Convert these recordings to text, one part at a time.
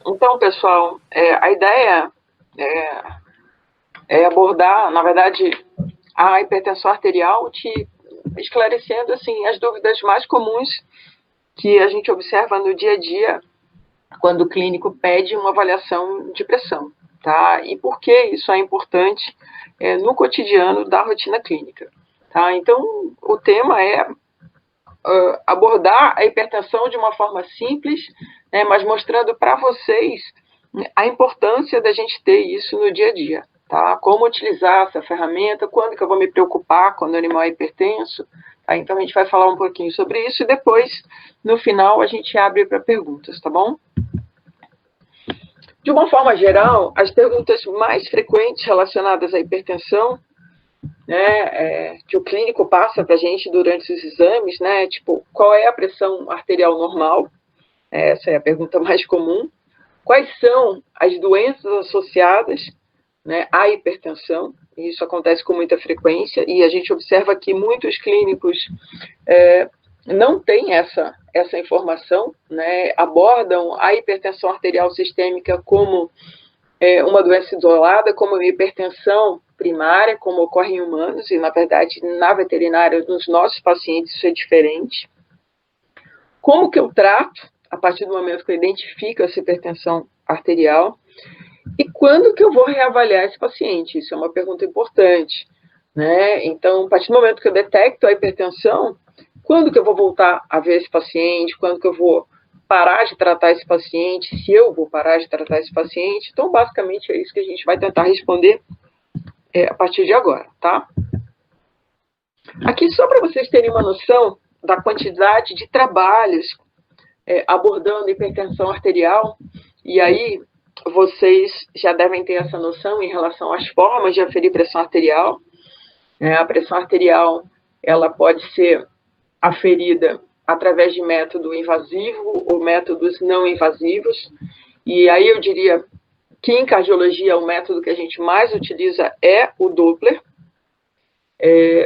Então, pessoal, a ideia é, é abordar, na verdade, a hipertensão arterial, te esclarecendo assim as dúvidas mais comuns que a gente observa no dia a dia quando o clínico pede uma avaliação de pressão, tá? E por que isso é importante no cotidiano da rotina clínica, tá? Então, o tema é abordar a hipertensão de uma forma simples, né, mas mostrando para vocês a importância da gente ter isso no dia a dia, tá? Como utilizar essa ferramenta, quando que eu vou me preocupar quando o animal é hipertenso, tá? Então a gente vai falar um pouquinho sobre isso e depois, no final, a gente abre para perguntas, tá bom? De uma forma geral, as perguntas mais frequentes relacionadas à hipertensão, né, que o clínico passa para a gente durante os exames, né, tipo, qual é a pressão arterial normal? Essa é a pergunta mais comum. Quais são as doenças associadas, né, à hipertensão? Isso acontece com muita frequência e a gente observa que muitos clínicos não têm essa informação, né, abordam a hipertensão arterial sistêmica como uma doença isolada, como uma hipertensão primária, como ocorre em humanos, e na verdade na veterinária, nos nossos pacientes, isso é diferente. Como que eu trato, a partir do momento que eu identifico essa hipertensão arterial, e quando que eu vou reavaliar esse paciente? Isso é uma pergunta importante, né? Então, a partir do momento que eu detecto a hipertensão, quando que eu vou voltar a ver esse paciente? Quando que eu vou parar de tratar esse paciente? Se eu vou parar de tratar esse paciente? Então, basicamente, é isso que a gente vai tentar responder a partir de agora, tá? Aqui, só para vocês terem uma noção da quantidade de trabalhos abordando hipertensão arterial, e aí vocês já devem ter essa noção em relação às formas de aferir pressão arterial. A pressão arterial, ela pode ser aferida através de método invasivo ou métodos não invasivos, e aí eu diria que em cardiologia o método que a gente mais utiliza é o Doppler.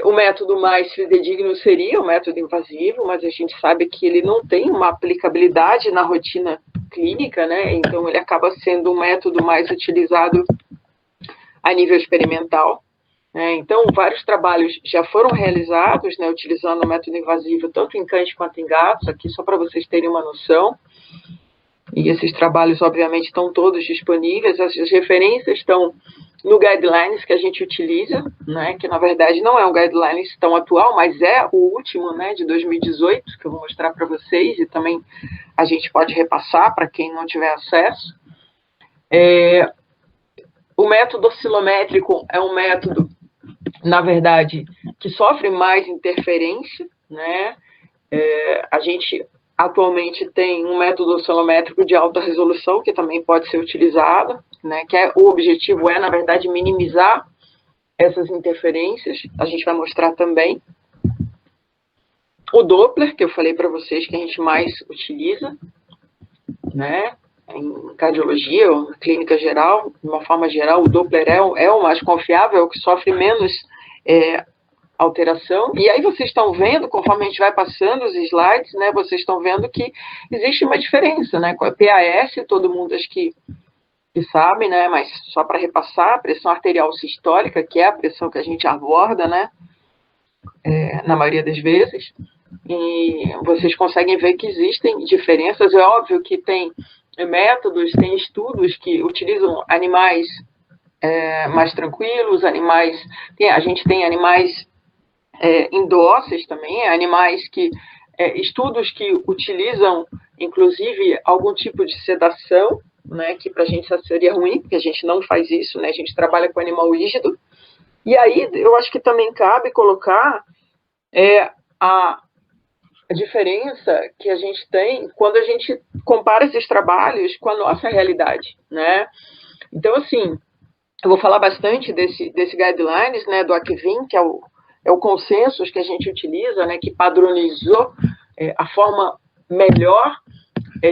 O método mais fidedigno seria o método invasivo, mas a gente sabe que ele não tem uma aplicabilidade na rotina clínica, né? Então ele acaba sendo um método mais utilizado a nível experimental. Então, vários trabalhos já foram realizados, né, utilizando o método invasivo, tanto em cães quanto em gatos, aqui só para vocês terem uma noção. E esses trabalhos, obviamente, estão todos disponíveis. As referências estão no guidelines que a gente utiliza, né, que na verdade não é um guidelines tão atual, mas é o último, né, de 2018, que eu vou mostrar para vocês, e também a gente pode repassar para quem não tiver acesso. O método oscilométrico é um método, na verdade, que sofre mais interferência, né? A gente atualmente tem um método oscilométrico de alta resolução, que também pode ser utilizado, né? O objetivo é, na verdade, minimizar essas interferências. A gente vai mostrar também o Doppler, que eu falei para vocês que a gente mais utiliza, né? Em cardiologia ou clínica geral, de uma forma geral, o Doppler é o mais confiável, é o que sofre menos alteração. E aí vocês estão vendo, conforme a gente vai passando os slides, né, vocês estão vendo que existe uma diferença, né, com a PAS, todo mundo acho que sabe, né, mas só para repassar, a pressão arterial sistólica, que é a pressão que a gente aborda, né, na maioria das vezes, e vocês conseguem ver que existem diferenças. É óbvio que tem métodos, tem estudos que utilizam animais mais tranquilos, animais, a gente tem animais endóceos também, animais que, estudos que utilizam, inclusive, algum tipo de sedação, né, que para a gente seria ruim, porque a gente não faz isso, né, a gente trabalha com animal rígido. E aí eu acho que também cabe colocar a diferença que a gente tem quando a gente compara esses trabalhos com a nossa realidade, né? Então, assim, eu vou falar bastante desse guidelines, né, do ACVIM, que é o consensus que a gente utiliza, né, que padronizou a forma melhor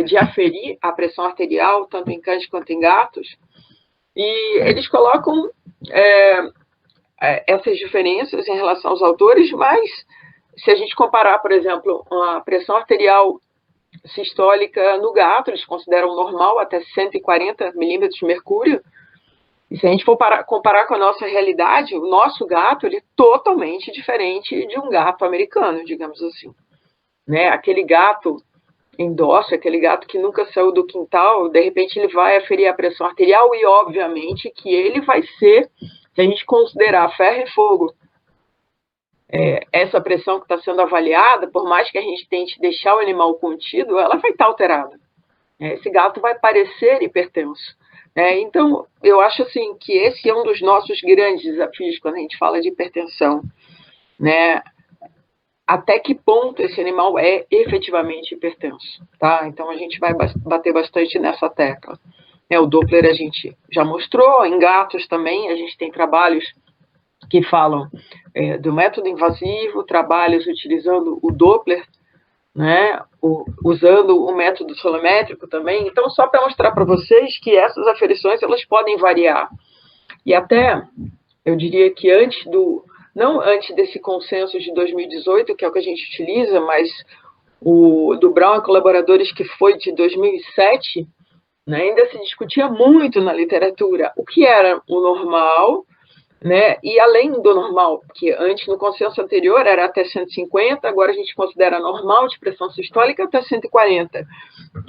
de aferir a pressão arterial, tanto em cães quanto em gatos. E eles colocam essas diferenças em relação aos autores, mas se a gente comparar, por exemplo, a pressão arterial sistólica no gato, eles consideram normal até 140 milímetros de mercúrio. E se a gente for comparar com a nossa realidade, o nosso gato ele é totalmente diferente de um gato americano, digamos assim. Né? Aquele gato endócio, aquele gato que nunca saiu do quintal, de repente ele vai aferir a pressão arterial e, obviamente, que ele vai ser, se a gente considerar ferro e fogo, essa pressão que está sendo avaliada, por mais que a gente tente deixar o animal contido, ela vai estar alterada. Esse gato vai parecer hipertenso. Então, eu acho assim que esse é um dos nossos grandes desafios quando a gente fala de hipertensão. Né? Até que ponto esse animal é efetivamente hipertenso. Tá? Então, a gente vai bater bastante nessa tecla. O Doppler a gente já mostrou, em gatos também, a gente tem trabalhos que falam do método invasivo, trabalhos utilizando o Doppler, né, usando o método sonométrico também. Então, só para mostrar para vocês que essas aferições elas podem variar. E até, eu diria que não antes desse consenso de 2018, que é o que a gente utiliza, mas o do Brown e colaboradores, que foi de 2007, né, ainda se discutia muito na literatura o que era o normal, né? E além do normal, que antes no consenso anterior era até 150, agora a gente considera normal de pressão sistólica até 140.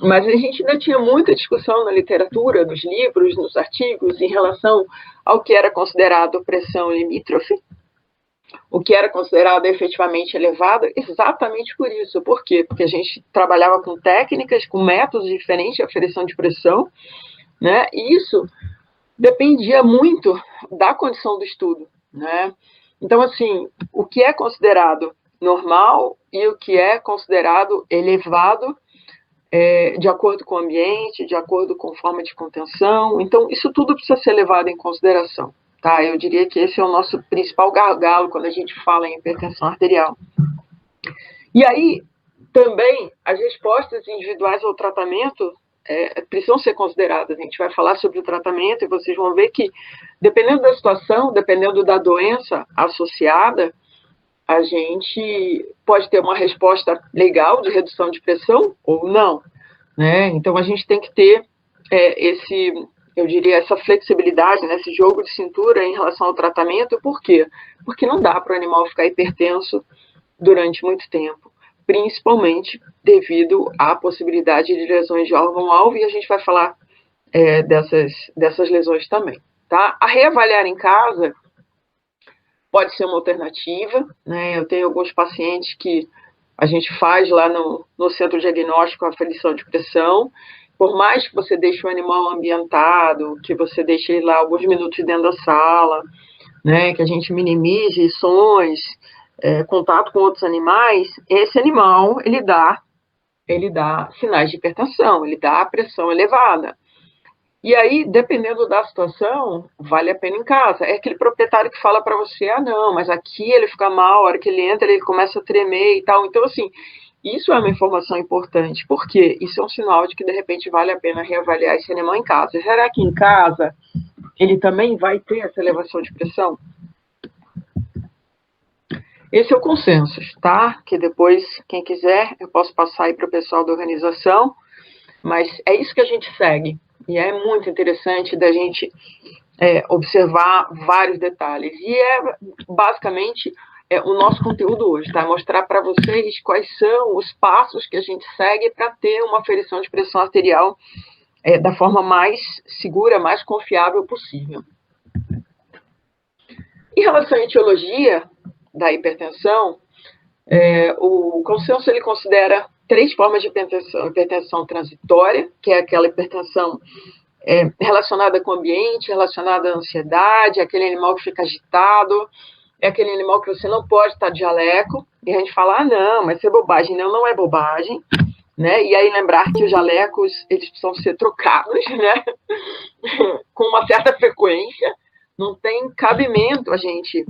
Mas a gente ainda tinha muita discussão na literatura, nos livros, nos artigos, em relação ao que era considerado pressão limítrofe, o que era considerado efetivamente elevado, exatamente por isso. Por quê? Porque a gente trabalhava com técnicas, com métodos diferentes de aferição de pressão, né? E isso dependia muito da condição do estudo, né? Então, assim, o que é considerado normal e o que é considerado elevado de acordo com o ambiente, de acordo com forma de contenção. Então, isso tudo precisa ser levado em consideração, tá? Eu diria que esse é o nosso principal gargalo quando a gente fala em hipertensão arterial. E aí, também, as respostas individuais ao tratamento precisam ser consideradas. A gente vai falar sobre o tratamento e vocês vão ver que, dependendo da situação, dependendo da doença associada, a gente pode ter uma resposta legal de redução de pressão ou não. Né? Então, a gente tem que ter eu diria, essa flexibilidade, né, esse jogo de cintura em relação ao tratamento. Por quê? Porque não dá para o animal ficar hipertenso durante muito tempo, principalmente devido à possibilidade de lesões de órgão-alvo, e a gente vai falar dessas lesões também. Tá? A reavaliar em casa pode ser uma alternativa, né? Eu tenho alguns pacientes que a gente faz lá no centro diagnóstico a aferição de pressão. Por mais que você deixe o animal ambientado, que você deixe ele lá alguns minutos dentro da sala, né, que a gente minimize sons, contato com outros animais, esse animal, ele dá sinais de hipertensão, ele dá pressão elevada. E aí, dependendo da situação, vale a pena em casa. É aquele proprietário que fala para você, não, mas aqui ele fica mal, a hora que ele entra, ele começa a tremer e tal. Então, assim, isso é uma informação importante. Por quê? Isso é um sinal de que, de repente, vale a pena reavaliar esse animal em casa. Será que em casa ele também vai ter essa elevação de pressão? Esse é o consenso, tá? Que depois, quem quiser, eu posso passar aí para o pessoal da organização. Mas é isso que a gente segue. E é muito interessante da gente observar vários detalhes. E basicamente o nosso conteúdo hoje, tá? Mostrar para vocês quais são os passos que a gente segue para ter uma aferição de pressão arterial da forma mais segura, mais confiável possível. Em relação à etiologia da hipertensão, o consenso ele considera 3 formas de hipertensão. Hipertensão transitória, que é aquela hipertensão relacionada com o ambiente, relacionada à ansiedade, aquele animal que fica agitado, é aquele animal que você não pode estar de jaleco, e a gente fala, não, mas isso é bobagem. Não, não é bobagem, né? E aí lembrar que os jalecos, eles precisam ser trocados, né? Com uma certa frequência, não tem cabimento a gente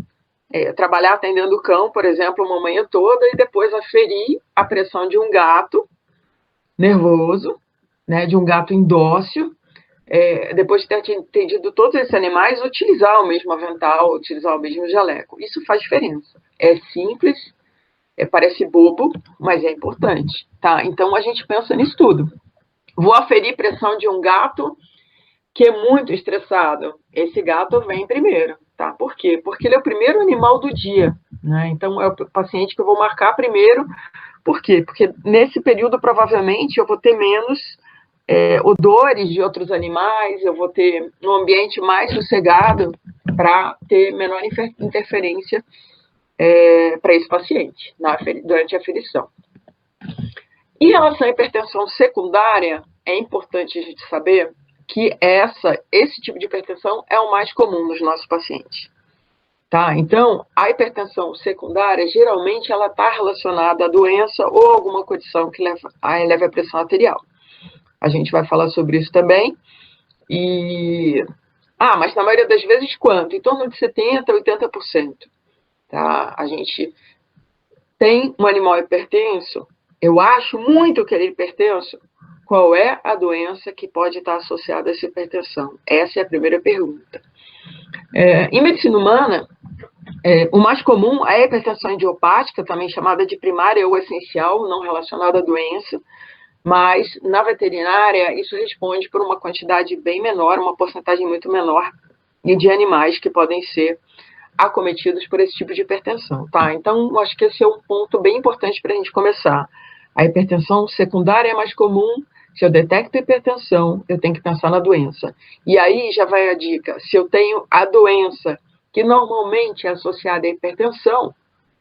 trabalhar atendendo o cão, por exemplo, uma manhã toda, e depois aferir a pressão de um gato nervoso, né, de um gato indócil, depois de ter atendido todos esses animais, utilizar o mesmo avental, utilizar o mesmo jaleco. Isso faz diferença. É simples, Parece bobo, mas é importante, tá? Então, a gente pensa nisso tudo. Vou aferir pressão de um gato que é muito estressado. Esse gato vem primeiro, tá? Por quê? Porque ele é o primeiro animal do dia, né? Então, é o paciente que eu vou marcar primeiro. Por quê? Porque nesse período, provavelmente, eu vou ter menos odores de outros animais, eu vou ter um ambiente mais sossegado para ter menor interferência para esse paciente durante a aferição. Em relação à hipertensão secundária, é importante a gente saber que esse tipo de hipertensão é o mais comum nos nossos pacientes. Tá? Então, a hipertensão secundária, geralmente, ela está relacionada à doença ou alguma condição que eleva a pressão arterial. A gente vai falar sobre isso também. Mas na maioria das vezes, quanto? Em torno de 70% a 80%. Tá? A gente tem um animal hipertenso, eu acho muito que ele é hipertenso. Qual é a doença que pode estar associada a essa hipertensão? Essa é a primeira pergunta. Em medicina humana, o mais comum é a hipertensão idiopática, também chamada de primária ou essencial, não relacionada à doença, mas na veterinária isso responde por uma quantidade bem menor, uma porcentagem muito menor de animais que podem ser acometidos por esse tipo de hipertensão, tá? Então, acho que esse é um ponto bem importante para a gente começar. A hipertensão secundária é mais comum. Se eu detecto hipertensão, eu tenho que pensar na doença. E aí já vai a dica. Se eu tenho a doença que normalmente é associada à hipertensão,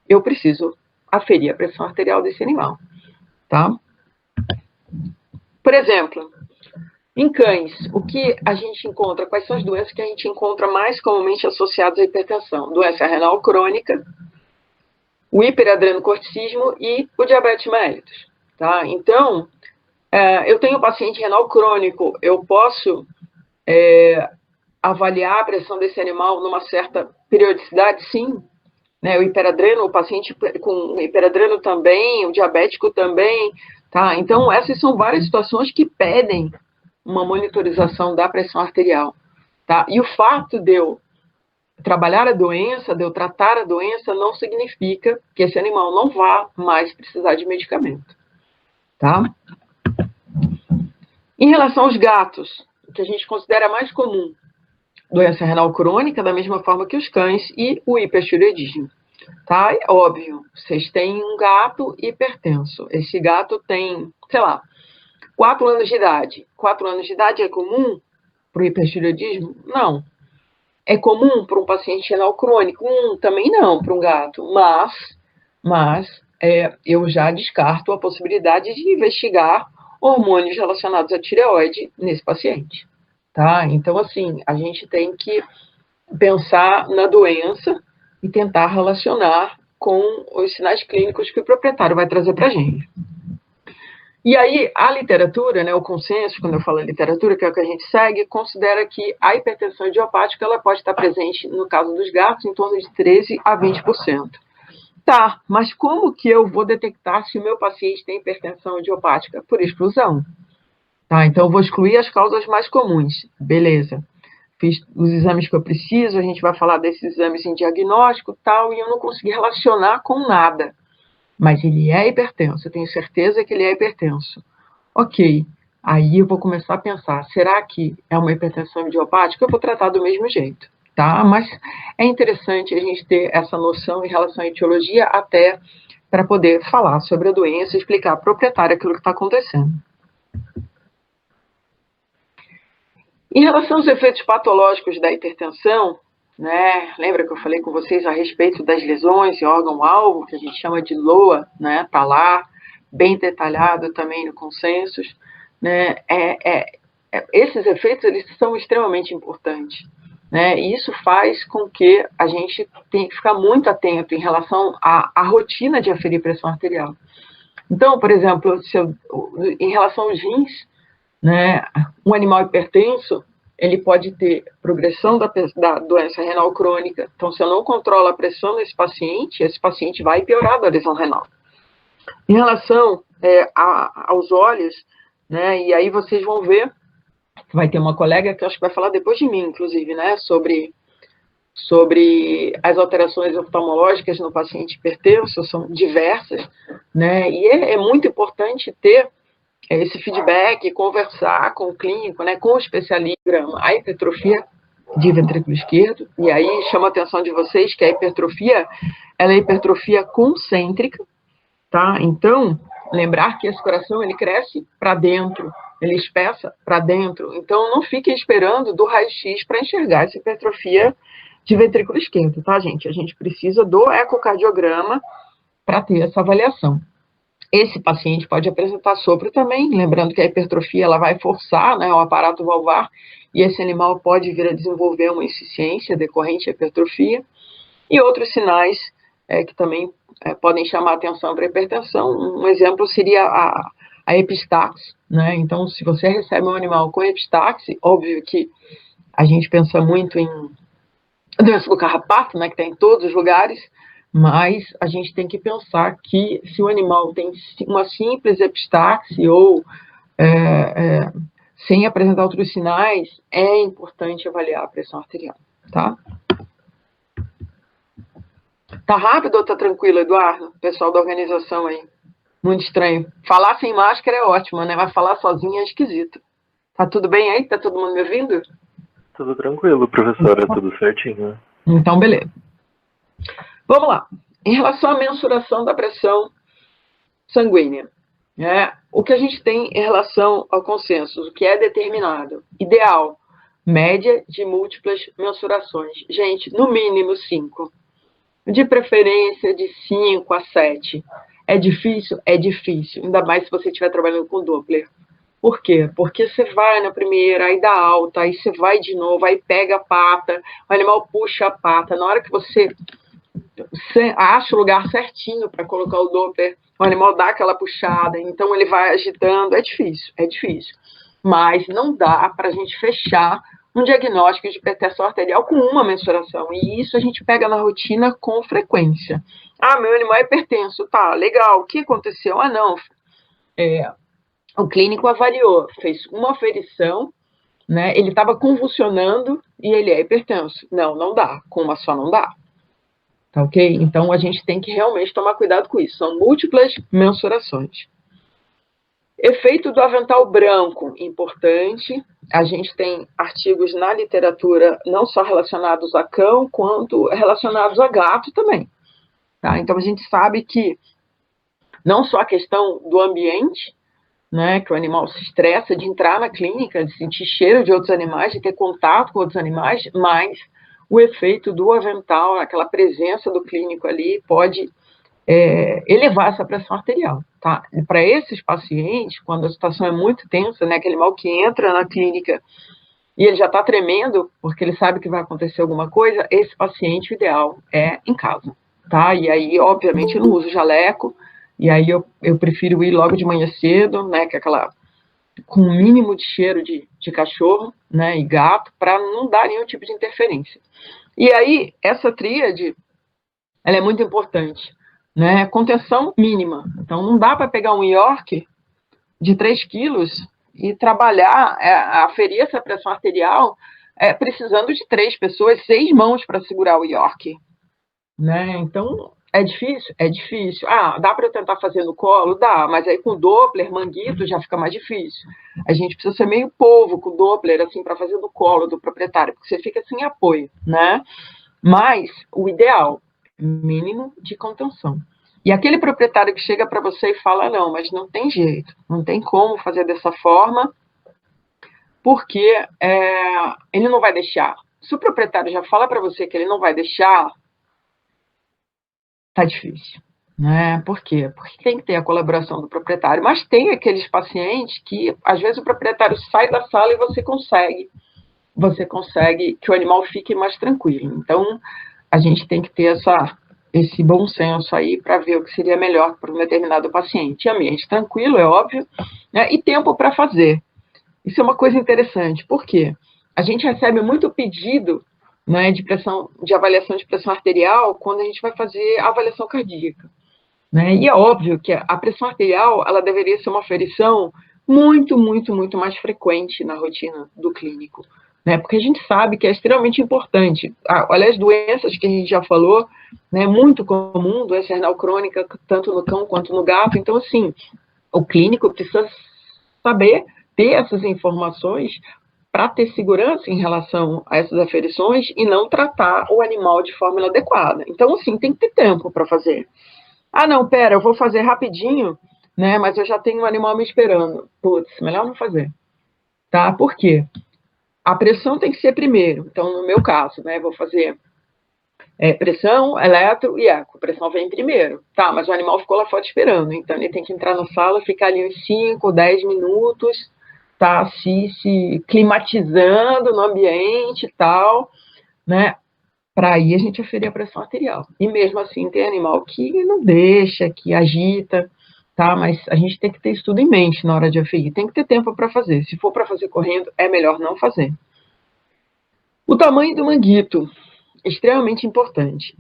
eu preciso aferir a pressão arterial desse animal, tá? Por exemplo, em cães, o que a gente encontra? Quais são as doenças que a gente encontra mais comumente associadas à hipertensão? Doença renal crônica, o hiperadrenocorticismo e o diabetes mellitus, tá? Então, eu tenho um paciente renal crônico, eu posso avaliar a pressão desse animal numa certa periodicidade? Sim. Né? O paciente com hiperadreno também, o diabético também, tá? Então, essas são várias situações que pedem uma monitorização da pressão arterial, tá? E o fato de eu trabalhar a doença, de eu tratar a doença, não significa que esse animal não vá mais precisar de medicamento, tá? Em relação aos gatos, o que a gente considera mais comum, doença renal crônica, da mesma forma que os cães, e o hipertireoidismo. Tá? É óbvio, vocês têm um gato hipertenso. Esse gato tem, 4 anos de idade. 4 anos de idade é comum para o hipertireoidismo? Não. É comum para um paciente renal crônico? Também não para um gato. Mas eu já descarto a possibilidade de investigar hormônios relacionados à tireoide nesse paciente. Tá? Então, assim, a gente tem que pensar na doença e tentar relacionar com os sinais clínicos que o proprietário vai trazer para a gente. E aí, a literatura, né, o consenso, quando eu falo literatura, que é o que a gente segue, considera que a hipertensão idiopática ela pode estar presente, no caso dos gatos, em torno de 13% a 20%. Tá, mas como que eu vou detectar se o meu paciente tem hipertensão idiopática? Por exclusão. Tá, então eu vou excluir as causas mais comuns. Beleza. Fiz os exames que eu preciso, a gente vai falar desses exames em diagnóstico e tal, e eu não consegui relacionar com nada. Mas ele é hipertenso, eu tenho certeza que ele é hipertenso. Ok, aí eu vou começar a pensar, será que é uma hipertensão idiopática? Eu vou tratar do mesmo jeito, tá? Mas é interessante a gente ter essa noção em relação à etiologia até para poder falar sobre a doença e explicar à proprietária aquilo que está acontecendo. Em relação aos efeitos patológicos da hipertensão, né, lembra que eu falei com vocês a respeito das lesões em órgão-alvo, que a gente chama de LOA, né, tá lá, bem detalhado também no consensus, né, esses efeitos eles são extremamente importantes, né, e isso faz com que a gente tenha que ficar muito atento em relação à rotina de aferir pressão arterial. Então, por exemplo, em relação aos rins, né, um animal hipertenso, ele pode ter progressão da doença renal crônica. Então, se eu não controlo a pressão nesse paciente vai piorar da lesão renal. Em relação aos olhos, né, e aí vocês vão ver, vai ter uma colega que eu acho que vai falar depois de mim, inclusive, né, sobre sobre as alterações oftalmológicas no paciente hipertenso, são diversas, né? E é muito importante ter esse feedback, conversar com o clínico, né, com o especialista, a hipertrofia de ventrículo esquerdo, e aí chama a atenção de vocês que a hipertrofia, ela é hipertrofia concêntrica, tá? Então, lembrar que esse coração, ele cresce para dentro, ele espessa para dentro, então não fiquem esperando do raio-x para enxergar essa hipertrofia de ventrículo esquerdo, tá, gente? A gente precisa do ecocardiograma para ter essa avaliação. Esse paciente pode apresentar sopro também, lembrando que a hipertrofia ela vai forçar, né, o aparato valvar, e esse animal pode vir a desenvolver uma insuficiência decorrente da hipertrofia, e outros sinais que também podem chamar a atenção para a hipertensão. Um exemplo seria a epistaxe, né? Então, se você recebe um animal com epistaxe, óbvio que a gente pensa muito em doença do carrapato, né, que está em todos os lugares, mas a gente tem que pensar que se o animal tem uma simples epistaxe ou sem apresentar outros sinais, é importante avaliar a pressão arterial, tá? Tá rápido ou tá tranquilo, Eduardo? Pessoal da organização aí. Muito estranho. Falar sem máscara é ótimo, né? Mas falar sozinho é esquisito. Tá tudo bem aí? Tá todo mundo me ouvindo? Tudo tranquilo, professora. Tudo certinho. Então, beleza. Vamos lá. Em relação à mensuração da pressão sanguínea, o que a gente tem em relação ao consenso, o que é determinado? Ideal, média de múltiplas mensurações. Gente, no mínimo 5. De preferência de 5 a 7. É difícil? É difícil. Ainda mais se você estiver trabalhando com Doppler. Por quê? Porque você vai na primeira, aí dá alta, aí você vai de novo, aí pega a pata, o animal puxa a pata. Na hora que você acha o lugar certinho para colocar o Doppler, o animal dá aquela puxada, então ele vai agitando. É difícil. Mas não dá para a gente fechar um diagnóstico de hipertensão arterial com uma mensuração. E isso a gente pega na rotina com frequência. Ah, meu animal é hipertenso. Tá, legal. O que aconteceu? Ah, não. O clínico avaliou, fez uma aferição, né? Ele estava convulsionando e ele é hipertenso. Não, não dá. Com uma só não dá. Tá ok? Então a gente tem que realmente tomar cuidado com isso. São múltiplas mensurações. Efeito do avental branco, importante. A gente tem artigos na literatura não só relacionados a cão, quanto relacionados a gato também. Tá? Então a gente sabe que não só a questão do ambiente, né, que o animal se estressa de entrar na clínica, de sentir cheiro de outros animais, de ter contato com outros animais, mas o efeito do avental, aquela presença do clínico ali, pode elevar essa pressão arterial, tá? Para esses pacientes, quando a situação é muito tensa, né, aquele animal que entra na clínica e ele já está tremendo, porque ele sabe que vai acontecer alguma coisa, esse paciente, o ideal é em casa, tá? E aí, obviamente, eu não uso jaleco, e aí eu prefiro ir logo de manhã cedo, né, que é com o mínimo de cheiro de cachorro, né, e gato, para não dar nenhum tipo de interferência. E aí, essa tríade, ela é muito importante, né, contenção mínima. Então, não dá para pegar um York de 3 quilos e trabalhar, aferir essa pressão arterial, precisando de 3 pessoas, 6 mãos para segurar o York, né? Então, é difícil? É difícil. Ah, dá para eu tentar fazer no colo? Dá, mas aí com Doppler, manguito, já fica mais difícil. A gente precisa ser meio polvo com Doppler, assim, para fazer no colo do proprietário, porque você fica sem apoio, né? Mas o ideal, mínimo de contenção. E aquele proprietário que chega para você e fala, não, mas não tem jeito, não tem como fazer dessa forma, porque ele não vai deixar. Se o proprietário já fala para você que ele não vai deixar, tá difícil, né? Por quê? Porque tem que ter a colaboração do proprietário, mas tem aqueles pacientes que, às vezes, o proprietário sai da sala e você consegue que o animal fique mais tranquilo. Então, a gente tem que ter esse bom senso aí para ver o que seria melhor para um determinado paciente. Ambiente tranquilo, é óbvio, né? E tempo para fazer. Isso é uma coisa interessante, por quê? A gente recebe muito pedido, né, de avaliação de pressão arterial quando a gente vai fazer a avaliação cardíaca, né? E é óbvio que a pressão arterial ela deveria ser uma aferição muito, muito, muito mais frequente na rotina do clínico, né? Porque a gente sabe que é extremamente importante. Olha as doenças que a gente já falou, né? Muito comum, doença renal crônica, tanto no cão quanto no gato. Então, assim, o clínico precisa saber ter essas informações para ter segurança em relação a essas aferições e não tratar o animal de forma inadequada. Então, assim, tem que ter tempo para fazer. Ah, não, pera, eu vou fazer rapidinho, né? Mas eu já tenho um animal me esperando. Putz, melhor não fazer, tá? Por quê? A pressão tem que ser primeiro. Então, no meu caso, né, vou fazer pressão, eletro e eco. Pressão vem primeiro. Tá, mas o animal ficou lá fora esperando. Então, ele tem que entrar na sala, ficar ali uns 5, 10 minutos, tá? Se climatizando no ambiente e tal, né? Para aí a gente aferir a pressão arterial. E mesmo assim, tem animal que não deixa, que agita, tá? Mas a gente tem que ter isso tudo em mente na hora de aferir. Tem que ter tempo para fazer. Se for para fazer correndo, é melhor não fazer. O tamanho do manguito, extremamente importante.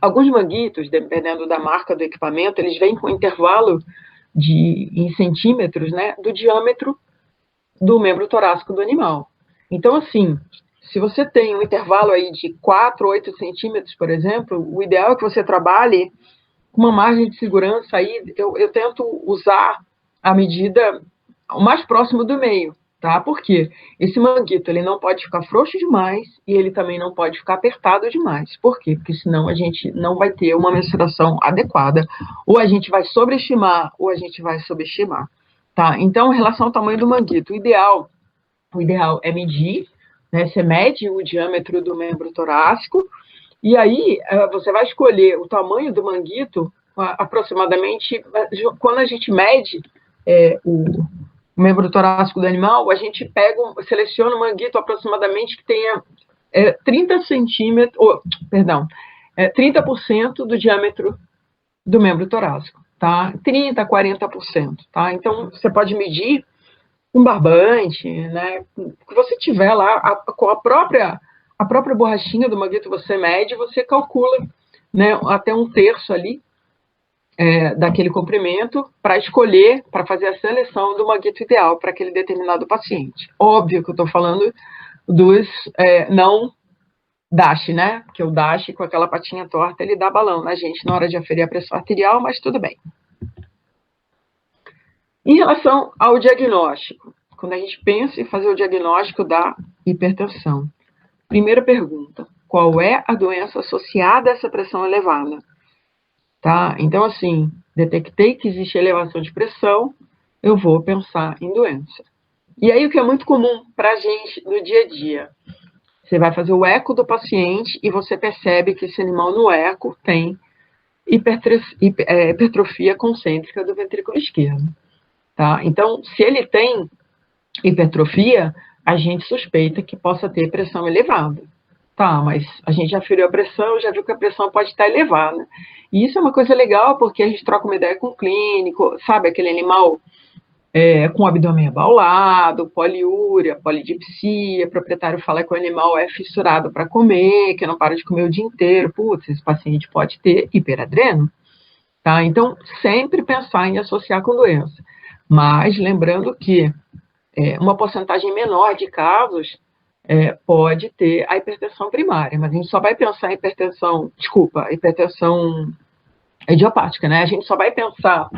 Alguns manguitos, dependendo da marca do equipamento, eles vêm com intervalo em centímetros, né, do diâmetro do membro torácico do animal. Então, assim, se você tem um intervalo aí de 4, 8 centímetros, por exemplo, o ideal é que você trabalhe com uma margem de segurança aí, eu tento usar a medida o mais próximo do meio, tá? Por quê? Esse manguito, ele não pode ficar frouxo demais e ele também não pode ficar apertado demais. Por quê? Porque senão a gente não vai ter uma mensuração adequada, ou a gente vai sobreestimar, ou a gente vai subestimar, tá? Então, em relação ao tamanho do manguito, o ideal é medir, né? Você mede o diâmetro do membro torácico, e aí você vai escolher o tamanho do manguito aproximadamente. Quando a gente mede o membro torácico do animal, a gente seleciona um manguito aproximadamente que tenha 30 centímetros, 30% do diâmetro do membro torácico, tá? 30, 40%, tá? Então, você pode medir um barbante, né? O que você tiver lá, com a própria borrachinha do manguito você mede, você calcula, né, até um terço ali daquele comprimento para escolher, para fazer a seleção do manguito ideal para aquele determinado paciente. Óbvio que eu estou falando dos não DASH, né? Porque o DASH com aquela patinha torta, ele dá balão na gente na hora de aferir a pressão arterial, mas tudo bem. Em relação ao diagnóstico, quando a gente pensa em fazer o diagnóstico da hipertensão, primeira pergunta, qual é a doença associada a essa pressão elevada? Tá? Então, assim, detectei que existe elevação de pressão, eu vou pensar em doença. E aí, o que é muito comum para a gente no dia a dia? Você vai fazer o eco do paciente e você percebe que esse animal no eco tem hipertrofia concêntrica do ventrículo esquerdo. Tá? Então, se ele tem hipertrofia, a gente suspeita que possa ter pressão elevada. Tá, mas a gente já feriu a pressão, já viu que a pressão pode estar elevada. E isso é uma coisa legal, porque a gente troca uma ideia com o clínico, sabe, aquele animal com o abdômen abaulado, poliúria, polidipsia, o proprietário fala que o animal é fissurado para comer, que não para de comer o dia inteiro. Putz, esse paciente pode ter hiperadreno. Tá? Então, sempre pensar em associar com doença. Mas lembrando que uma porcentagem menor de casos pode ter a hipertensão primária, mas a gente só vai pensar em hipertensão idiopática, né? A gente só vai pensar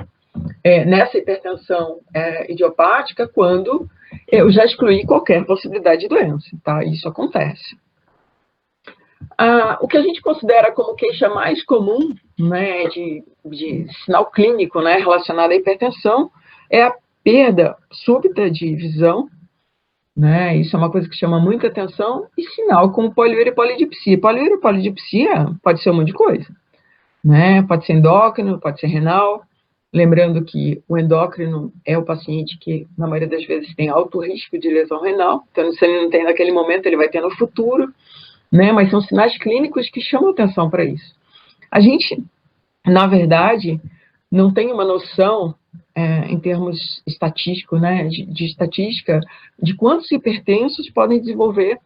nessa hipertensão idiopática quando eu já excluí qualquer possibilidade de doença, tá? Isso acontece. O que a gente considera como queixa mais comum, né, de sinal clínico, né, relacionado à hipertensão é a perda súbita de visão, né? Isso é uma coisa que chama muita atenção, e sinal como poliúria e polidipsia. Poliúria e polidipsia pode ser um monte de coisa, né? Pode ser endócrino, pode ser renal. Lembrando que o endócrino é o paciente que, na maioria das vezes, tem alto risco de lesão renal. Então, se ele não tem naquele momento, ele vai ter no futuro, né? Mas são sinais clínicos que chamam atenção para isso. A gente, na verdade, não tem uma noção em termos estatísticos, né, de estatística, de quantos hipertensos podem desenvolver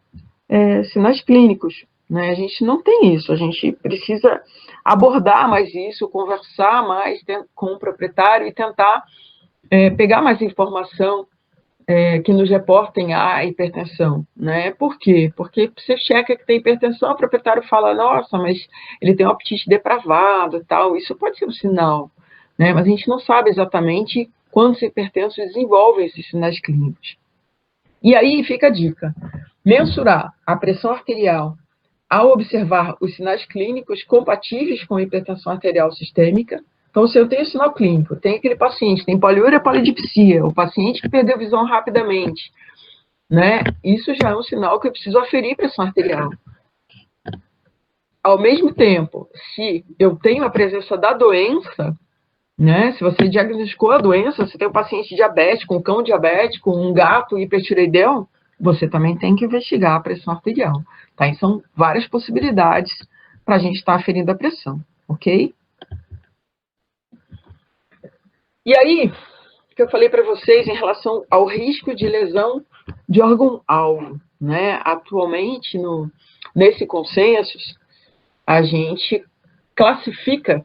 sinais clínicos. Né? A gente não tem isso, a gente precisa abordar mais isso, conversar mais com o proprietário e tentar pegar mais informação que nos reportem a hipertensão, né? Por quê? Porque você checa que tem hipertensão, o proprietário fala, nossa, mas ele tem um apetite depravado e tal, isso pode ser um sinal, né? Mas a gente não sabe exatamente quando os hipertensos desenvolvem esses sinais clínicos. E aí fica a dica, mensurar a pressão arterial ao observar os sinais clínicos compatíveis com a hipertensão arterial sistêmica. Então, se eu tenho sinal clínico, tem aquele paciente, tem poliúria, polidipsia, o paciente que perdeu visão rapidamente, né? Isso já é um sinal que eu preciso aferir pressão arterial. Ao mesmo tempo, se eu tenho a presença da doença, né? Se você diagnosticou a doença, você tem um paciente diabético, um cão diabético, um gato hipertireoideu, você também tem que investigar a pressão arterial. Tá? E são várias possibilidades para a gente estar aferindo a pressão, ok? E aí, o que eu falei para vocês em relação ao risco de lesão de órgão-alvo, né? Atualmente, nesse consenso, a gente classifica,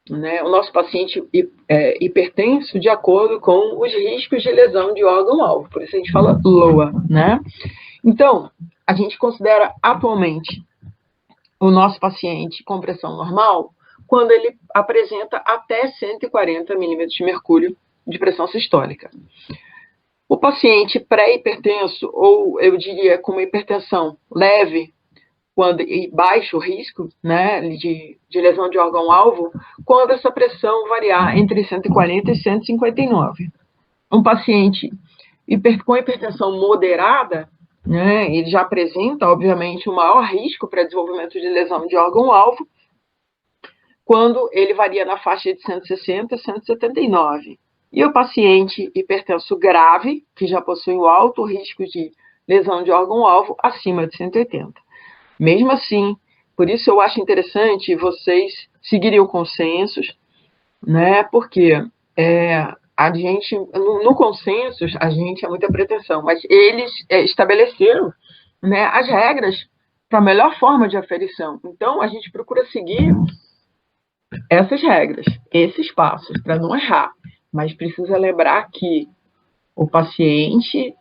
né, o nosso paciente hipertenso de acordo com os riscos de lesão de órgão-alvo, por isso a gente fala LOA, né? Então, a gente considera atualmente o nosso paciente com pressão normal quando ele apresenta até 140 milímetros de mercúrio de pressão sistólica. O paciente pré-hipertenso, ou eu diria com uma hipertensão leve, e baixo risco, né, de lesão de órgão-alvo, quando essa pressão variar entre 140 e 159. Um paciente com hipertensão moderada, né, ele já apresenta, obviamente, um maior risco para desenvolvimento de lesão de órgão-alvo, quando ele varia na faixa de 160 a 179. E o paciente hipertenso grave, que já possui um alto risco de lesão de órgão-alvo, acima de 180. Mesmo assim, por isso eu acho interessante vocês seguirem o consensus, né? Porque a gente, no consensus, a gente é muita pretensão, mas eles estabeleceram, né, as regras para a melhor forma de aferição. Então, a gente procura seguir essas regras, esses passos, para não errar. Mas precisa lembrar que o paciente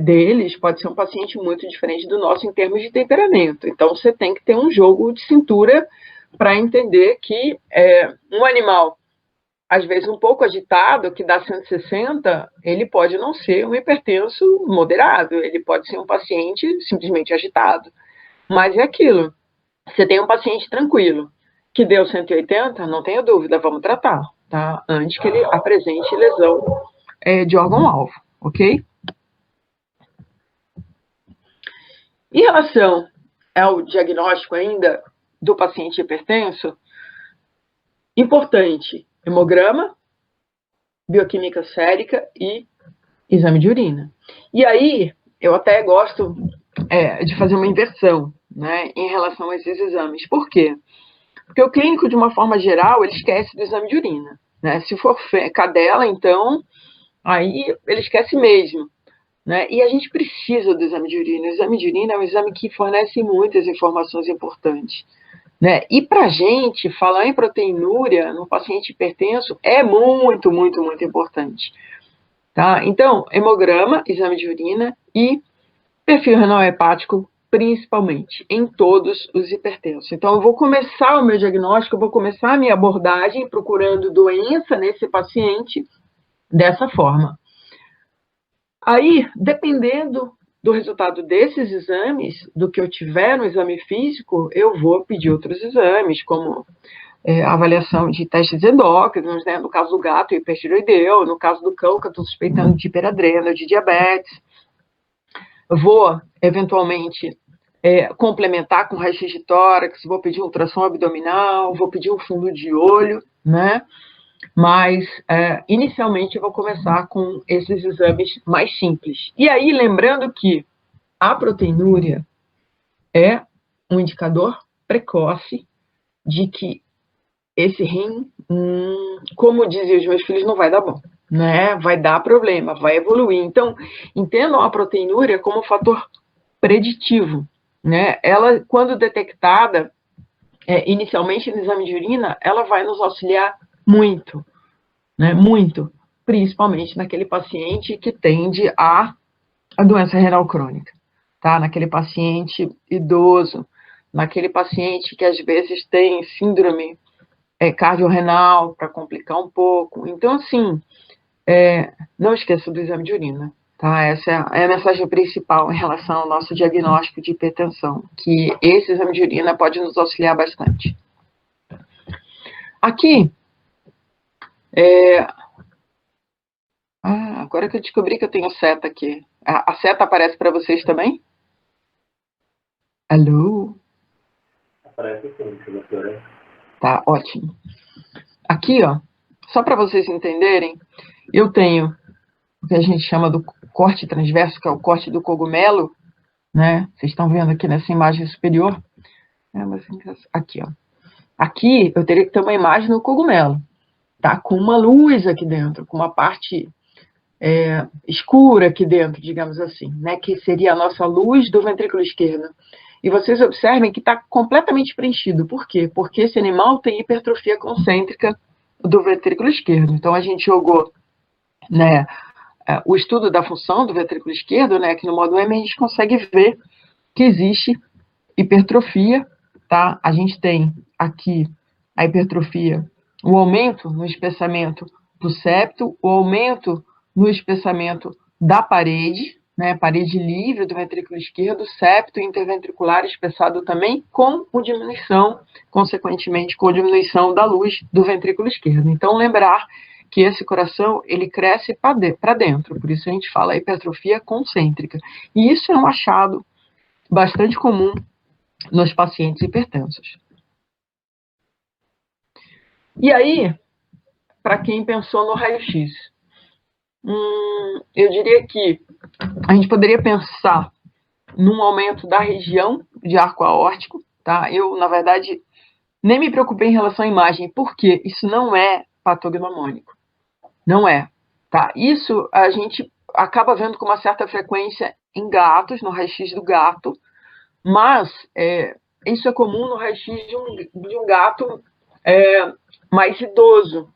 deles pode ser um paciente muito diferente do nosso em termos de temperamento. Então, você tem que ter um jogo de cintura para entender que um animal, às vezes um pouco agitado, que dá 160, ele pode não ser um hipertenso moderado, ele pode ser um paciente simplesmente agitado. Mas é aquilo, você tem um paciente tranquilo, que deu 180, não tenha dúvida, vamos tratar, tá? Antes que ele apresente lesão de órgão-alvo, ok? Em relação ao diagnóstico ainda do paciente hipertenso, importante, hemograma, bioquímica sérica e exame de urina. E aí, eu até gosto de fazer uma inversão, né, em relação a esses exames. Por quê? Porque o clínico, de uma forma geral, ele esquece do exame de urina, né? Se for cadela, então, aí ele esquece mesmo. Né? E a gente precisa do exame de urina. O exame de urina é um exame que fornece muitas informações importantes. Né? E para a gente, falar em proteinúria no paciente hipertenso é muito, muito, muito importante. Tá? Então, hemograma, exame de urina e perfil renal hepático, principalmente, em todos os hipertensos. Então, eu vou começar o meu diagnóstico, eu vou começar a minha abordagem procurando doença nesse paciente dessa forma. Aí, dependendo do resultado desses exames, do que eu tiver no exame físico, eu vou pedir outros exames, como avaliação de testes endócrinos, né? No caso do gato, hipertireoideu, no caso do cão, que eu estou suspeitando de hiperadreno, de diabetes. Vou, eventualmente, complementar com raio-x de tórax, vou pedir ultrassom abdominal, vou pedir um fundo de olho, né? Mas, inicialmente, eu vou começar com esses exames mais simples. E aí, lembrando que a proteinúria é um indicador precoce de que esse rim, como diziam os meus filhos, não vai dar bom, né? Vai dar problema, vai evoluir. Então, entendam a proteinúria como um fator preditivo, né? Ela, quando detectada, inicialmente no exame de urina, ela vai nos auxiliar muito, né? Muito, principalmente naquele paciente que tende a doença renal crônica, tá? Naquele paciente idoso, naquele paciente que às vezes tem síndrome cardiorrenal, para complicar um pouco. Então, assim, não esqueça do exame de urina, tá? Essa é a mensagem principal em relação ao nosso diagnóstico de hipertensão, que esse exame de urina pode nos auxiliar bastante. Aqui, agora que eu descobri que eu tenho seta aqui. A seta aparece para vocês também? Alô? Aparece sim, professora. Tá, ótimo. Aqui, ó, só para vocês entenderem, eu tenho o que a gente chama do corte transverso, que é o corte do cogumelo, né? Vocês estão vendo aqui nessa imagem superior? Aqui, ó. Aqui eu teria que ter uma imagem no cogumelo, tá? Com uma luz aqui dentro, com uma parte escura aqui dentro, digamos assim, né? Que seria a nossa luz do ventrículo esquerdo. E vocês observem que está completamente preenchido. Por quê? Porque esse animal tem hipertrofia concêntrica do ventrículo esquerdo. Então, a gente jogou, né, o estudo da função do ventrículo esquerdo, né, aqui no módulo M, a gente consegue ver que existe hipertrofia, tá? A gente tem aqui a hipertrofia, o aumento no espessamento do septo, o aumento no espessamento da parede, né, parede livre do ventrículo esquerdo, septo interventricular espessado também, com diminuição, consequentemente, com diminuição da luz do ventrículo esquerdo. Então, lembrar que esse coração, ele cresce para dentro, por isso a gente fala hipertrofia concêntrica. E isso é um achado bastante comum nos pacientes hipertensos. E aí, para quem pensou no raio-x, eu diria que a gente poderia pensar num aumento da região de arco aórtico, tá? Eu, na verdade, nem me preocupei em relação à imagem, porque isso não é patognomônico. Não é, tá? Isso a gente acaba vendo com uma certa frequência em gatos, no raio-x do gato, mas isso é comum no raio-x de um gato mais idoso,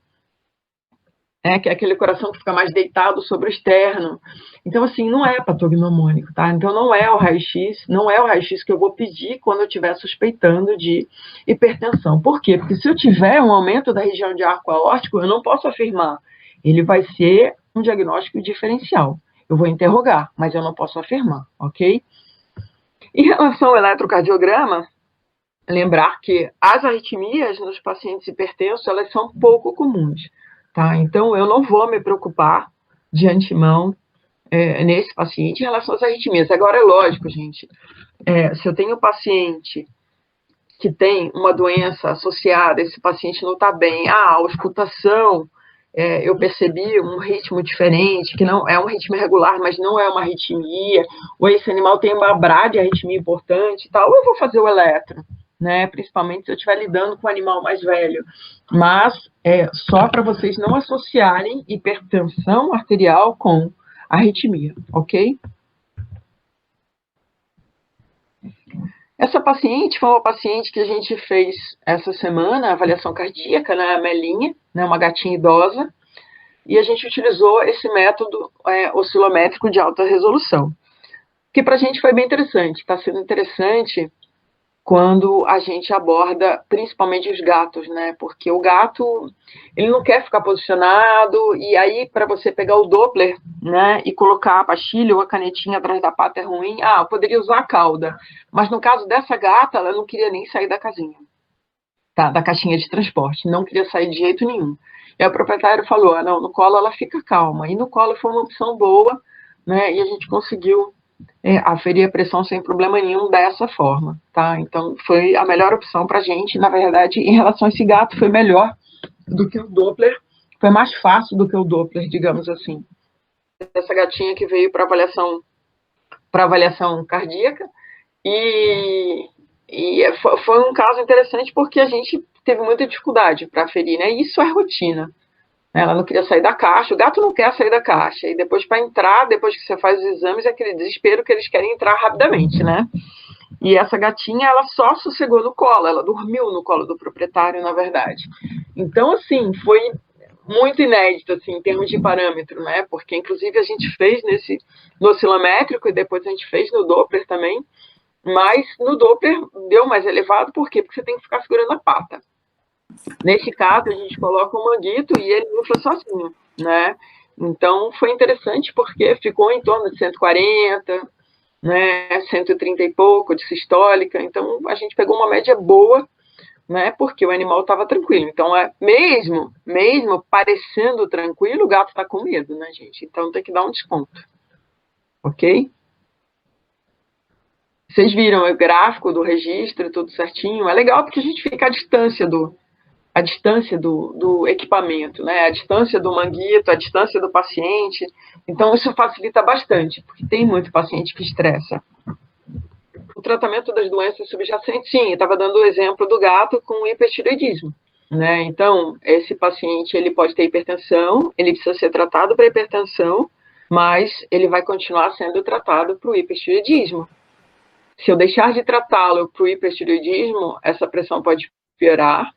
que é aquele coração que fica mais deitado sobre o externo. Então, assim, não é patognomônico, tá? Então, não é o raio-x que eu vou pedir quando eu estiver suspeitando de hipertensão. Por quê? Porque se eu tiver um aumento da região de arco aórtico, eu não posso afirmar. Ele vai ser um diagnóstico diferencial. Eu vou interrogar, mas eu não posso afirmar, ok? Em relação ao eletrocardiograma, lembrar que as arritmias nos pacientes hipertensos, elas são pouco comuns. Tá? Então, eu não vou me preocupar de antemão nesse paciente em relação às arritmias. Agora, é lógico, gente, se eu tenho um paciente que tem uma doença associada, esse paciente não está bem, a auscultação, eu percebi um ritmo diferente, que não é um ritmo irregular, mas não é uma arritmia, ou esse animal tem uma bradiarritmia importante e tal, eu vou fazer o eletro. Né, principalmente se eu estiver lidando com um animal mais velho. Mas só para vocês não associarem hipertensão arterial com arritmia, ok? Essa paciente foi uma paciente que a gente fez essa semana, a avaliação cardíaca, né, a Melinha, né, uma gatinha idosa, e a gente utilizou esse método oscilométrico de alta resolução, que para a gente foi bem interessante, está sendo interessante quando a gente aborda principalmente os gatos, né? Porque o gato, ele não quer ficar posicionado, e aí para você pegar o Doppler, né, e colocar a pastilha ou a canetinha atrás da pata é ruim. Eu poderia usar a cauda, mas no caso dessa gata, ela não queria nem sair da casinha, tá? Da caixinha de transporte, não queria sair de jeito nenhum. E aí o proprietário falou, não, no colo ela fica calma, e no colo foi uma opção boa, né, e a gente conseguiu aferir a pressão sem problema nenhum dessa forma, tá? Então, foi a melhor opção para a gente. Na verdade, em relação a esse gato, foi melhor do que o Doppler, foi mais fácil do que o Doppler, digamos assim. Essa gatinha que veio para avaliação cardíaca, e foi um caso interessante porque a gente teve muita dificuldade para aferir, né? E isso é rotina. Ela não queria sair da caixa, o gato não quer sair da caixa. E depois, para entrar, depois que você faz os exames, é aquele desespero que eles querem entrar rapidamente, né? E essa gatinha, ela só sossegou no colo, ela dormiu no colo do proprietário, na verdade. Então, assim, foi muito inédito, assim, em termos de parâmetro, né? Porque, inclusive, a gente fez no oscilométrico e depois a gente fez no Doppler também, mas no Doppler deu mais elevado, por quê? Porque você tem que ficar segurando a pata. Nesse caso, a gente coloca o manguito e ele infla sozinho, né? Então, foi interessante porque ficou em torno de 140, né, 130 e pouco de sistólica. Então, a gente pegou uma média boa, né, porque o animal estava tranquilo. Então, mesmo parecendo tranquilo, o gato está com medo, né, gente? Então, tem que dar um desconto. Ok? Vocês viram o gráfico do registro, tudo certinho? É legal porque a gente fica à distância do equipamento, né? A distância do manguito, a distância do paciente. Então, isso facilita bastante, porque tem muito paciente que estressa. O tratamento das doenças subjacentes, sim, eu estava dando o exemplo do gato com hipertireoidismo, né? Então, esse paciente, ele pode ter hipertensão, ele precisa ser tratado para hipertensão, mas ele vai continuar sendo tratado para o hipertireoidismo. Se eu deixar de tratá-lo para o hipertireoidismo, essa pressão pode piorar.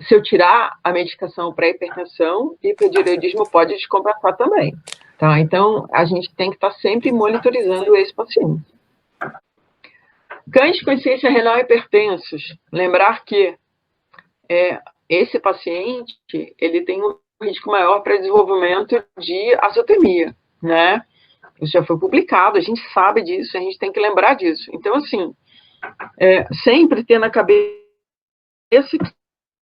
Se eu tirar a medicação para hipertensão, hipertireoidismo pode descompensar também. Tá? Então, a gente tem que estar sempre monitorizando esse paciente. Cães com insuficiência renal hipertensos. Lembrar que esse paciente ele tem um risco maior para desenvolvimento de azotemia, né? Isso já foi publicado, a gente sabe disso, a gente tem que lembrar disso. Então, assim, sempre ter na cabeça que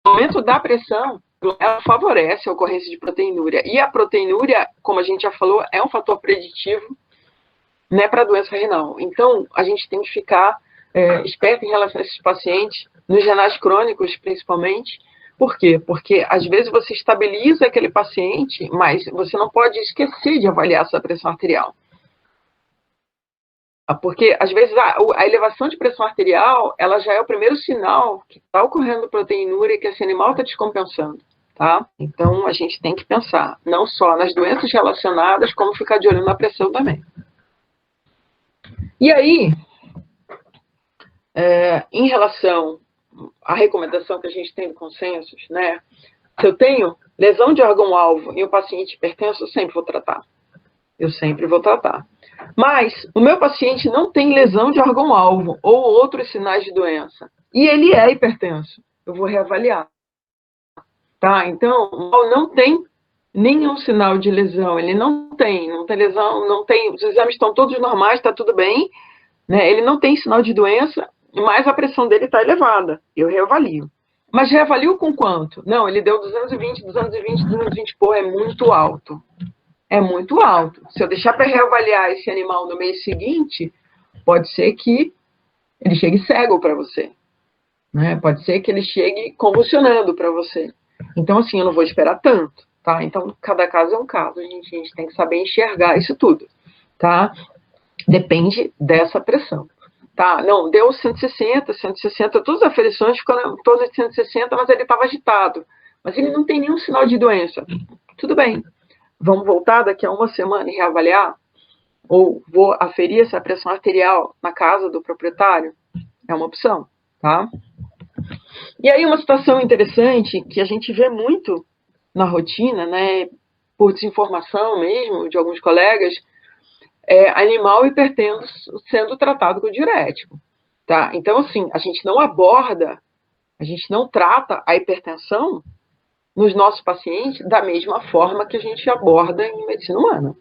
no momento da pressão, ela favorece a ocorrência de proteinúria. E a proteinúria, como a gente já falou, é um fator preditivo, né, para a doença renal. Então, a gente tem que ficar esperto em relação a esses pacientes, nos renais crônicos, principalmente. Por quê? Porque, às vezes, você estabiliza aquele paciente, mas você não pode esquecer de avaliar essa pressão arterial. Porque, às vezes, a elevação de pressão arterial, ela já é o primeiro sinal que está ocorrendo proteinúria e que esse animal está descompensando, tá? Então, a gente tem que pensar não só nas doenças relacionadas, como ficar de olho na pressão também. E aí, em relação à recomendação que a gente tem do consensus, né? Se eu tenho lesão de órgão-alvo em um paciente hipertenso, eu sempre vou tratar. Eu sempre vou tratar. Mas o meu paciente não tem lesão de órgão-alvo ou outros sinais de doença. E ele é hipertenso. Eu vou reavaliar. Tá? Então, não tem nenhum sinal de lesão. Ele não tem lesão, não tem. Os exames estão todos normais, está tudo bem. Né? Ele não tem sinal de doença, mas a pressão dele está elevada. Eu reavalio. Mas reavalio com quanto? Não, ele deu 220, pô, é muito alto. É muito alto. Se eu deixar para reavaliar esse animal no mês seguinte, pode ser que ele chegue cego para você. Né? Pode ser que ele chegue convulsionando para você. Então, assim, eu não vou esperar tanto. Tá? Então, cada caso é um caso. A gente tem que saber enxergar isso tudo. Tá? Depende dessa pressão. Tá? Não, deu 160, todas as aferições ficaram todas de 160, mas ele estava agitado. Mas ele não tem nenhum sinal de doença. Tudo bem. Vamos voltar daqui a uma semana e reavaliar? Ou vou aferir essa pressão arterial na casa do proprietário? É uma opção, tá? E aí uma situação interessante que a gente vê muito na rotina, né, por desinformação mesmo de alguns colegas, é animal hipertenso sendo tratado com diurético, tá? Então, assim, a gente não trata a hipertensão nos nossos pacientes da mesma forma que a gente aborda em medicina humana.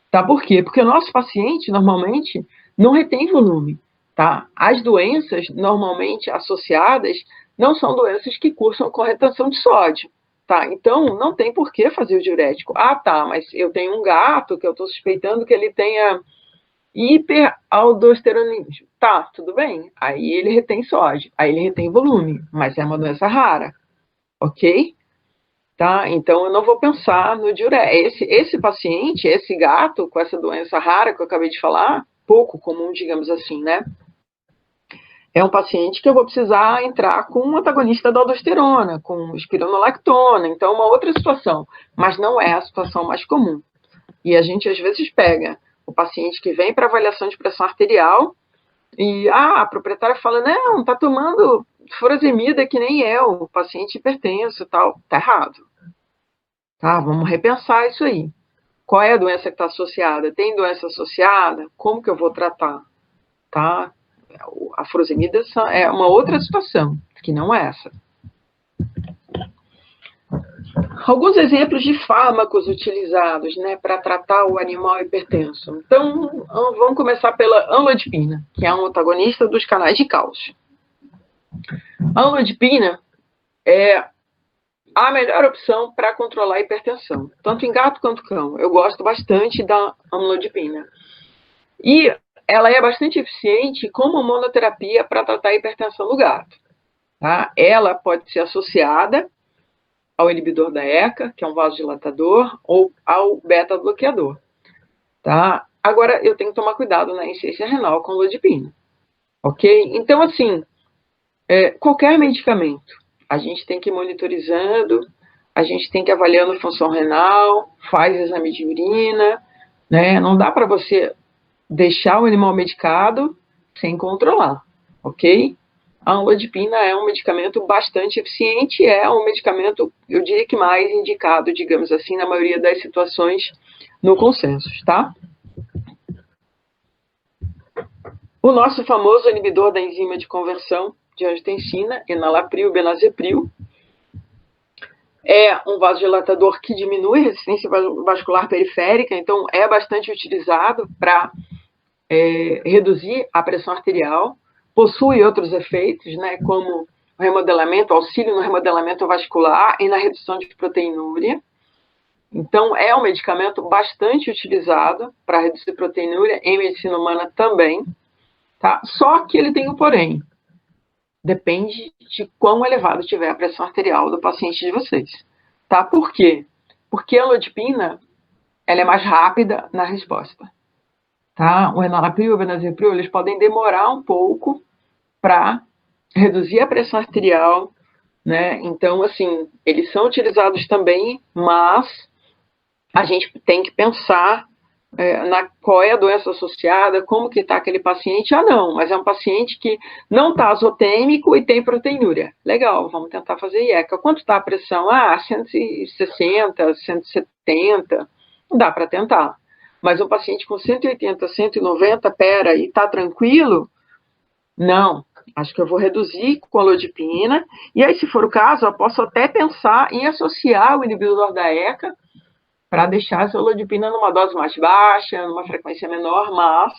Tá? Por quê? Porque o nosso paciente, normalmente, não retém volume. Tá? As doenças, normalmente associadas, não são doenças que cursam com retenção de sódio. Tá? Então, não tem por que fazer o diurético. Ah, tá, mas eu tenho um gato que eu estou suspeitando que ele tenha hiperaldosteronismo. Tá, tudo bem. Aí ele retém sódio, aí ele retém volume, mas é uma doença rara. Ok? Tá? Então, eu não vou pensar no diurético. Esse paciente, esse gato com essa doença rara que eu acabei de falar, pouco comum, digamos assim, né? É um paciente que eu vou precisar entrar com um antagonista da aldosterona, com espironolactona, então é uma outra situação, mas não é a situação mais comum. E a gente, às vezes, pega o paciente que vem para avaliação de pressão arterial e a proprietária fala, não, tá tomando furosemida que nem eu, paciente hipertenso e tal. Tá errado. Tá? Vamos repensar isso aí. Qual é a doença que está associada? Tem doença associada? Como que eu vou tratar? Tá? A furosemida é uma outra situação, que não é essa. Alguns exemplos de fármacos utilizados, né, para tratar o animal hipertenso. Então, vamos começar pela amlodipina, que é um antagonista dos canais de cálcio. A amlodipina é a melhor opção para controlar a hipertensão, tanto em gato quanto cão. Eu gosto bastante da amlodipina. E ela é bastante eficiente como monoterapia para tratar a hipertensão do gato. Tá? Ela pode ser associada ao inibidor da ECA, que é um vasodilatador, ou ao beta-bloqueador. Tá? Agora, eu tenho que tomar cuidado na insuficiência renal com amlodipina. Ok? Então, assim, qualquer medicamento, a gente tem que ir monitorizando, a gente tem que ir avaliando a função renal, faz exame de urina, né? Não dá para você deixar o animal medicado sem controlar, ok? A amlodipina é um medicamento bastante eficiente, é um medicamento, eu diria que mais indicado, digamos assim, na maioria das situações no consenso, tá? O nosso famoso inibidor da enzima de conversão de angiotensina, enalapril, benazepril, é um vasodilatador que diminui a resistência vascular periférica, então é bastante utilizado para reduzir a pressão arterial. Possui outros efeitos, né, como o remodelamento, auxílio no remodelamento vascular e na redução de proteinúria. Então, é um medicamento bastante utilizado para reduzir proteinúria em medicina humana também. Tá? Só que ele tem um porém. Depende de quão elevado tiver a pressão arterial do paciente de vocês. Tá? Por quê? Porque a amlodipina ela é mais rápida na resposta. Tá? O enalapril e o benazepril, eles podem demorar um pouco para reduzir a pressão arterial, né? Então, assim, eles são utilizados também, mas a gente tem que pensar na qual é a doença associada, como que está aquele paciente. Ah, não, mas é um paciente que não está azotêmico e tem proteinúria. Legal, vamos tentar fazer IECA. Quanto está a pressão? 160, 170, dá para tentar. Mas um paciente com 180, 190, pera, e está tranquilo? Não, acho que eu vou reduzir com a amlodipina. E aí, se for o caso, eu posso até pensar em associar o inibidor da ECA para deixar a amlodipina numa dose mais baixa, numa frequência menor, mas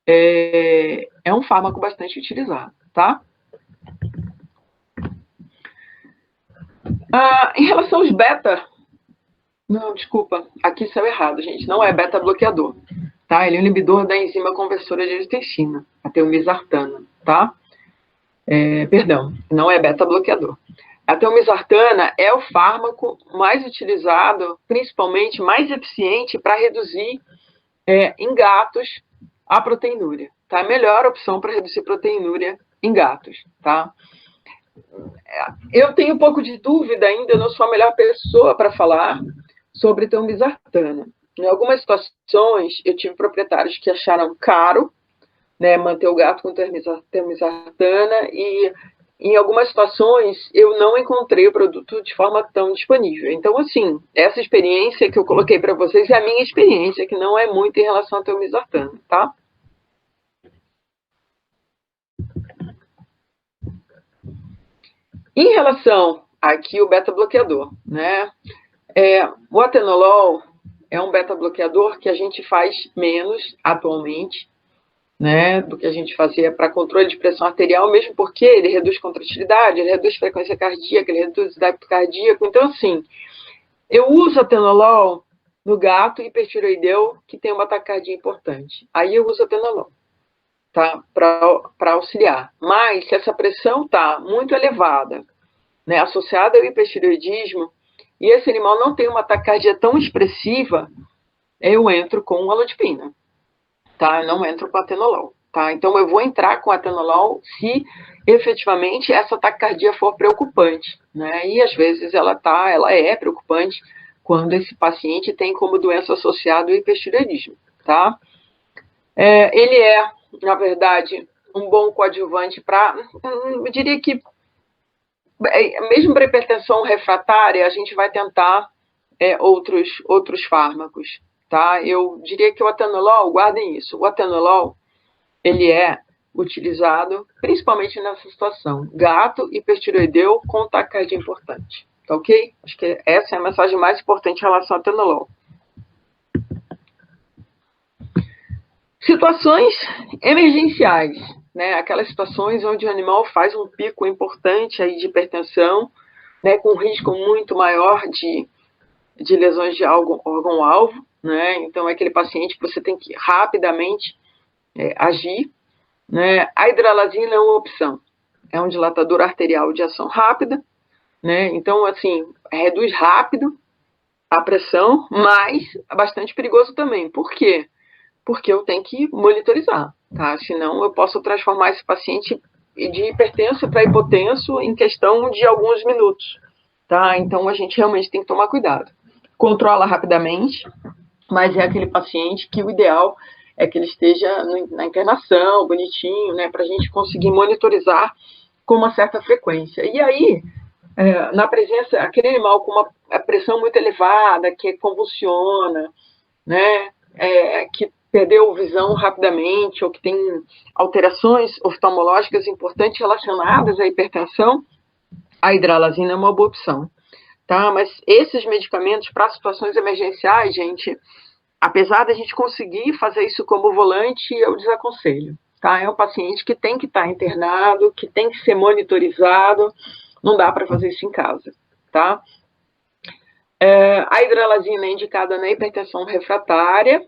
é um fármaco bastante utilizado, tá? Em relação aos beta... Não, desculpa, aqui saiu errado, gente. Não é beta-bloqueador, tá? Ele é um inibidor da enzima conversora de angiotensina, a telmisartana, tá? Perdão, não é beta-bloqueador. A telmisartana é o fármaco mais utilizado, principalmente mais eficiente para reduzir em gatos a proteinúria, tá? A melhor opção para reduzir proteinúria em gatos, tá? Eu tenho um pouco de dúvida ainda, eu não sou a melhor pessoa para falar sobre telmisartana. Em algumas situações, eu tive proprietários que acharam caro, né, manter o gato com telmisartana, e em algumas situações eu não encontrei o produto de forma tão disponível. Então, assim, essa experiência que eu coloquei para vocês é a minha experiência, que não é muito em relação à telmisartana, tá? Em relação aqui ao beta-bloqueador, né? O atenolol é um beta-bloqueador que a gente faz menos atualmente, né, do que a gente fazia para controle de pressão arterial, mesmo porque ele reduz contratilidade, ele reduz frequência cardíaca, ele reduz débito cardíaco. Então, assim, eu uso atenolol no gato hipertiroideu que tem uma taquicardia importante. Aí eu uso atenolol, tá, para auxiliar. Mas se essa pressão está muito elevada, né, associada ao hipertiroidismo, e esse animal não tem uma taquicardia tão expressiva, eu entro com amlodipina, tá? Eu não entro com atenolol, tá? Então, eu vou entrar com atenolol se efetivamente essa taquicardia for preocupante, né? E às vezes ela é preocupante quando esse paciente tem como doença associada o hipertireoidismo, tá? Ele é, na verdade, um bom coadjuvante para, eu diria que mesmo para hipertensão refratária, a gente vai tentar outros fármacos, tá? Eu diria que o atenolol, guardem isso, o atenolol, ele é utilizado principalmente nessa situação, gato hipertireoideu com taquicardia importante, tá ok? Acho que essa é a mensagem mais importante em relação ao atenolol. Situações emergenciais, né? Aquelas situações onde o animal faz um pico importante aí de hipertensão, né? Com um risco muito maior de lesões de órgão-alvo, né? Então, é aquele paciente que você tem que rapidamente agir, né? A hidralazina é uma opção, é um dilatador arterial de ação rápida, né? Então, assim, reduz rápido a pressão, mas é bastante perigoso também. Por quê? Porque eu tenho que monitorizar, tá? Senão eu posso transformar esse paciente de hipertenso para hipotenso em questão de alguns minutos, tá? Então a gente realmente tem que tomar cuidado. Controla rapidamente, mas é aquele paciente que o ideal é que ele esteja na internação, bonitinho, né? Para a gente conseguir monitorizar com uma certa frequência. E aí, na presença, aquele animal com uma pressão muito elevada, que convulsiona, né? Que perdeu visão rapidamente ou que tem alterações oftalmológicas importantes relacionadas à hipertensão, a hidralazina é uma boa opção, tá? Mas esses medicamentos para situações emergenciais, gente, apesar da gente conseguir fazer isso como volante, eu desaconselho, tá? É um paciente que tem que estar internado, que tem que ser monitorizado, não dá para fazer isso em casa, tá? A hidralazina é indicada na hipertensão refratária,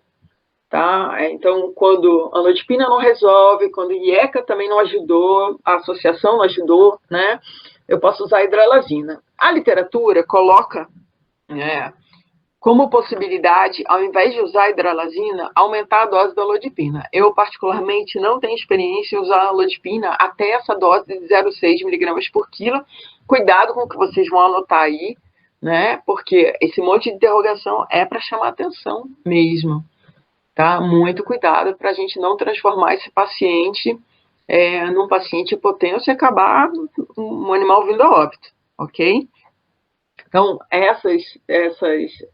tá? Então, quando a anlodipina não resolve, quando o IECA também não ajudou, a associação não ajudou, né? Eu posso usar a hidralazina. A literatura coloca como possibilidade, ao invés de usar a hidralazina, aumentar a dose da alodipina. Eu, particularmente, não tenho experiência em usar a alodipina até essa dose de 0,6 miligramas por quilo. Cuidado com o que vocês vão anotar aí, né? Porque esse monte de interrogação é para chamar atenção mesmo. Tá? Muito cuidado para a gente não transformar esse paciente num paciente hipotenso e acabar um animal vindo a óbito, ok? Então,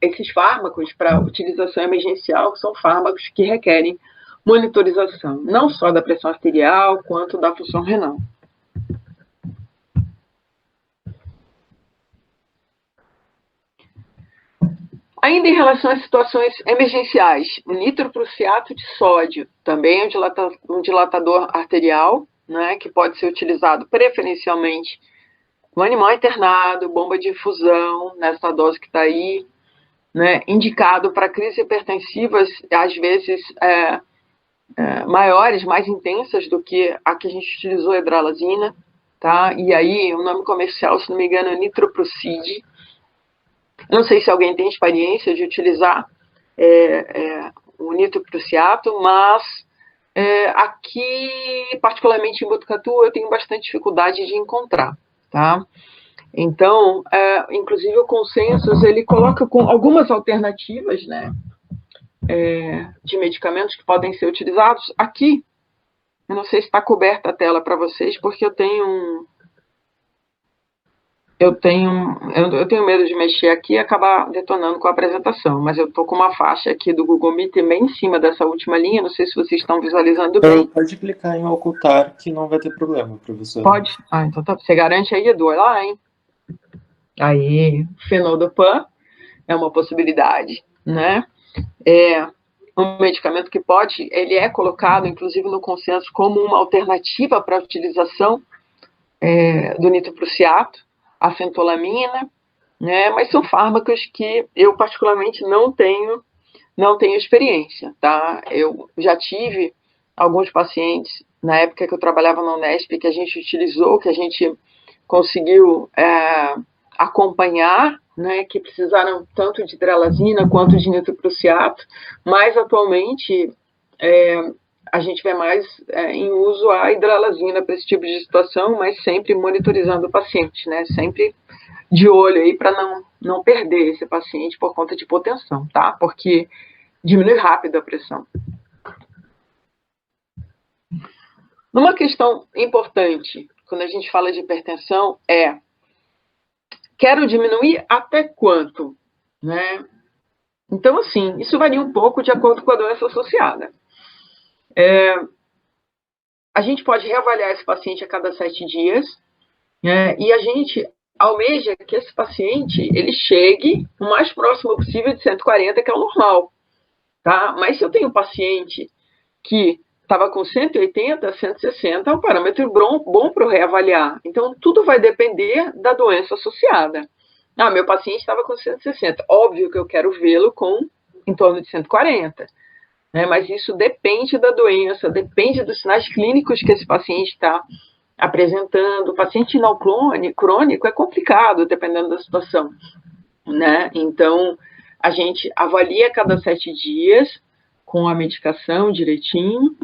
esses fármacos para utilização emergencial são fármacos que requerem monitorização, não só da pressão arterial, quanto da função renal. Ainda em relação às situações emergenciais, o nitroprussiato de sódio também é um dilatador arterial, né, que pode ser utilizado preferencialmente no animal internado, bomba de infusão, nessa dose que está aí, né, indicado para crises hipertensivas, às vezes maiores, mais intensas do que a que a gente utilizou, a hidralazina, tá? E aí, o nome comercial, se não me engano, é nitroprusside. Não sei se alguém tem experiência de utilizar o nitroprussiato, mas aqui, particularmente em Botucatu, eu tenho bastante dificuldade de encontrar, tá? Então, inclusive o Consensus, ele coloca com algumas alternativas, né, de medicamentos que podem ser utilizados. Aqui, eu não sei se está coberta a tela para vocês, porque eu tenho medo de mexer aqui e acabar detonando com a apresentação, mas eu estou com uma faixa aqui do Google Meet bem em cima dessa última linha, não sei se vocês estão visualizando bem. Pode clicar em ocultar que não vai ter problema, professor. Pode? Ah, então tá. Você garante aí, Edu? Olha lá, hein? Aí, fenodopan é uma possibilidade, né? Um medicamento que ele é colocado, inclusive, no consenso como uma alternativa para a utilização do nitroprussiato, a fentolamina, né? Mas são fármacos que eu particularmente não tenho experiência, tá? Eu já tive alguns pacientes na época que eu trabalhava na Unesp que a gente utilizou, que a gente conseguiu acompanhar, né? Que precisaram tanto de hidralazina quanto de nitroprussiato, mas atualmente a gente vê mais em uso a hidralazina para esse tipo de situação, mas sempre monitorizando o paciente, né? Sempre de olho aí para não perder esse paciente por conta de hipotensão, tá? Porque diminui rápido a pressão. Uma questão importante quando a gente fala de hipertensão quero diminuir até quanto? né? Então, assim, isso varia um pouco de acordo com a doença associada. A gente pode reavaliar esse paciente a cada 7 dias, né? E a gente almeja que esse paciente ele chegue o mais próximo possível de 140, que é o normal, tá? Mas se eu tenho um paciente que estava com 180, 160, é um parâmetro bom para eu reavaliar. Então, tudo vai depender da doença associada. Ah, meu paciente estava com 160. Óbvio que eu quero vê-lo com em torno de 140. Né? Mas isso depende da doença, depende dos sinais clínicos que esse paciente está apresentando. O paciente não crônico é complicado, dependendo da situação. Né? Então, a gente avalia a cada 7 dias, com a medicação direitinho,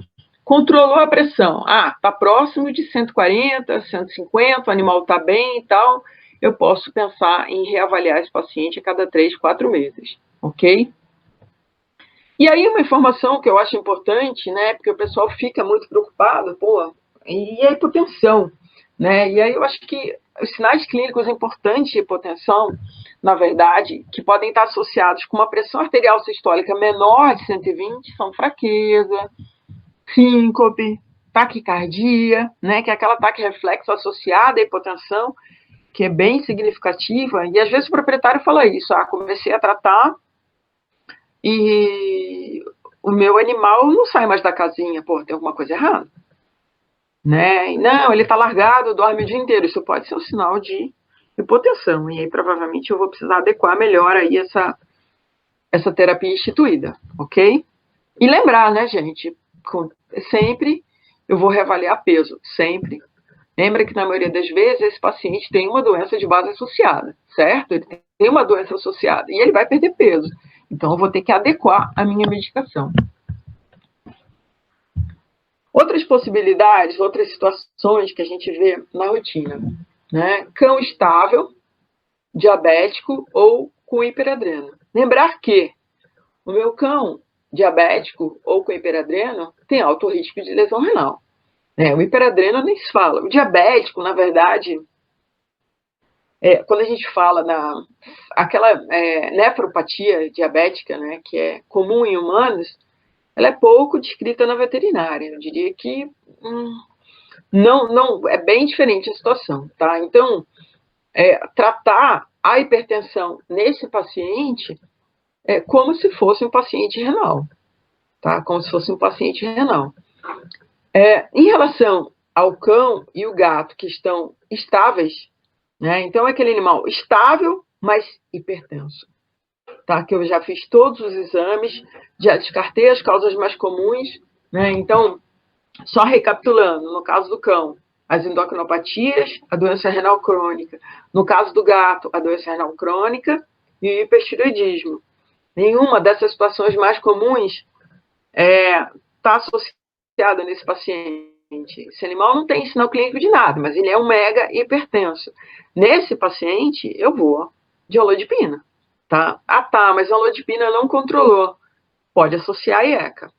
controlou a pressão. Ah, está próximo de 140, 150, o animal está bem e tal, eu posso pensar em reavaliar esse paciente a cada 3, 4 meses, ok? E aí uma informação que eu acho importante, né, porque o pessoal fica muito preocupado, e a hipotensão, né? E aí eu acho que os sinais clínicos importantes de hipotensão, na verdade, que podem estar associados com uma pressão arterial sistólica menor de 120, são fraqueza, síncope, taquicardia, né, que é aquela ataque reflexo associada à hipotensão, que é bem significativa, e às vezes o proprietário fala isso, comecei a tratar e o meu animal não sai mais da casinha, tem alguma coisa errada. Né? Não, ele está largado, dorme o dia inteiro, isso pode ser um sinal de hipotensão, e aí provavelmente eu vou precisar adequar melhor aí essa terapia instituída, ok? E lembrar, né, gente, sempre eu vou reavaliar peso, sempre. Lembra que na maioria das vezes esse paciente tem uma doença de base associada, certo? Ele tem uma doença associada e ele vai perder peso. Então eu vou ter que adequar a minha medicação. Outras possibilidades, outras situações que a gente vê na rotina, né? Cão estável, diabético ou com hiperadreno. Lembrar que o meu cão diabético ou com hiperadreno tem alto risco de lesão renal. O hiperadreno nem se fala. O diabético, na verdade, quando a gente fala aquela nefropatia diabética, né, que é comum em humanos, ela é pouco descrita na veterinária. Eu diria que não é bem diferente a situação, tá? Então, tratar a hipertensão nesse paciente é como se fosse um paciente renal, tá? Como se fosse um paciente renal. Em relação ao cão e o gato que estão estáveis, né? Então é aquele animal estável, mas hipertenso. Tá? Que eu já fiz todos os exames, já descartei as causas mais comuns, né? Então, só recapitulando, no caso do cão, as endocrinopatias, a doença renal crônica. No caso do gato, a doença renal crônica e o hipertireoidismo. Nenhuma dessas situações mais comuns está associada nesse paciente. Esse animal não tem sinal clínico de nada, mas ele é um mega hipertenso. Nesse paciente, eu vou de olodipina. Tá? Mas a olodipina não controlou. Pode associar a IECA.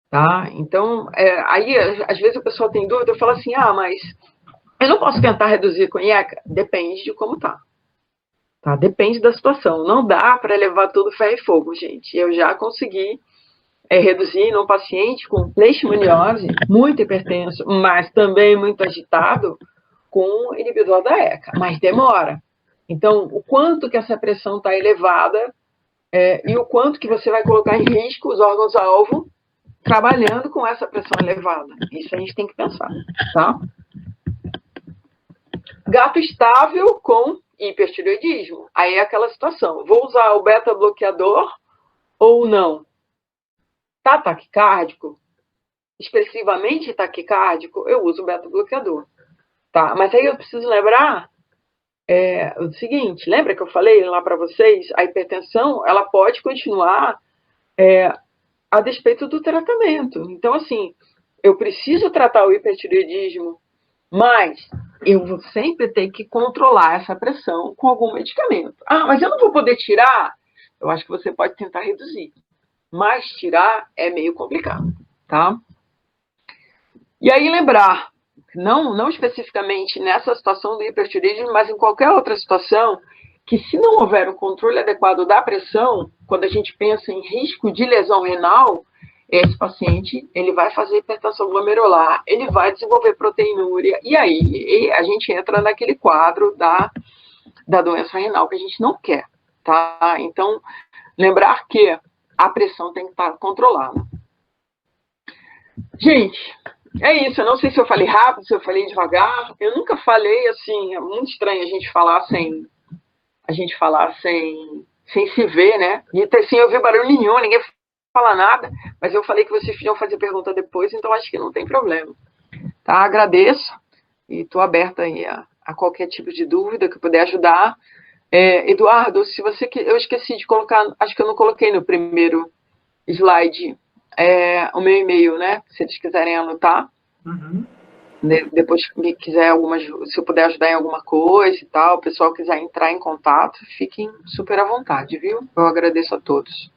Tá? Então, aí, às vezes o pessoal tem dúvida, eu falo assim, mas eu não posso tentar reduzir com IECA? Depende de como tá. Depende da situação. Não dá para levar tudo ferro e fogo, gente. Eu já consegui reduzir num paciente com leishmaniose, muito hipertenso, mas também muito agitado, com inibidor da ECA. Mas demora. Então, o quanto que essa pressão está elevada e o quanto que você vai colocar em risco os órgãos-alvo trabalhando com essa pressão elevada. Isso a gente tem que pensar, tá? Gato estável com hipertireoidismo. Aí é aquela situação. Vou usar o beta-bloqueador ou não? Tá taquicárdico? Expressivamente taquicárdico? Eu uso o beta-bloqueador. Tá? Mas aí eu preciso lembrar o seguinte, lembra que eu falei lá para vocês? A hipertensão, ela pode continuar a despeito do tratamento. Então, assim, eu preciso tratar o hipertireoidismo, mas eu vou sempre ter que controlar essa pressão com algum medicamento. Mas eu não vou poder tirar? Eu acho que você pode tentar reduzir. Mas tirar é meio complicado, tá? E aí lembrar, não especificamente nessa situação do hipertireoidismo, mas em qualquer outra situação, que se não houver um controle adequado da pressão, quando a gente pensa em risco de lesão renal, esse paciente ele vai fazer hipertensão glomerular, ele vai desenvolver proteinúria, e aí a gente entra naquele quadro da doença renal que a gente não quer, tá? Então, lembrar que a pressão tem que estar controlada. Gente, é isso. Eu não sei se eu falei rápido, se eu falei devagar. Eu nunca falei assim, é muito estranho a gente falar sem se ver, né? E sem ouvir barulho nenhum, ninguém fala nada, mas eu falei que vocês iam fazer pergunta depois, então acho que não tem problema. Tá? Agradeço e estou aberta aí a qualquer tipo de dúvida que eu puder ajudar. Eduardo, se você eu esqueci de colocar, acho que eu não coloquei no primeiro slide o meu e-mail, né? Se eles quiserem anotar. Uhum. Depois me quiser se eu puder ajudar em alguma coisa e tal, o pessoal quiser entrar em contato, fiquem super à vontade, viu? Eu agradeço a todos.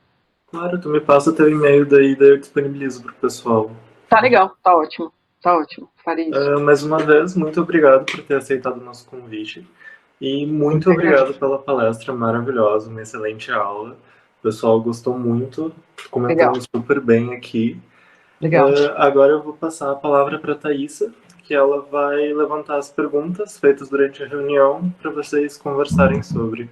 Claro, tu me passa teu e-mail, daí eu disponibilizo pro pessoal. Tá legal, tá ótimo, farei isso. Mais uma vez, muito obrigado por ter aceitado o nosso convite. E muito obrigado pela palestra maravilhosa, uma excelente aula. O pessoal gostou muito, comentando super bem aqui. Legal. Agora eu vou passar a palavra para a Thaísa, que ela vai levantar as perguntas feitas durante a reunião para vocês conversarem sobre.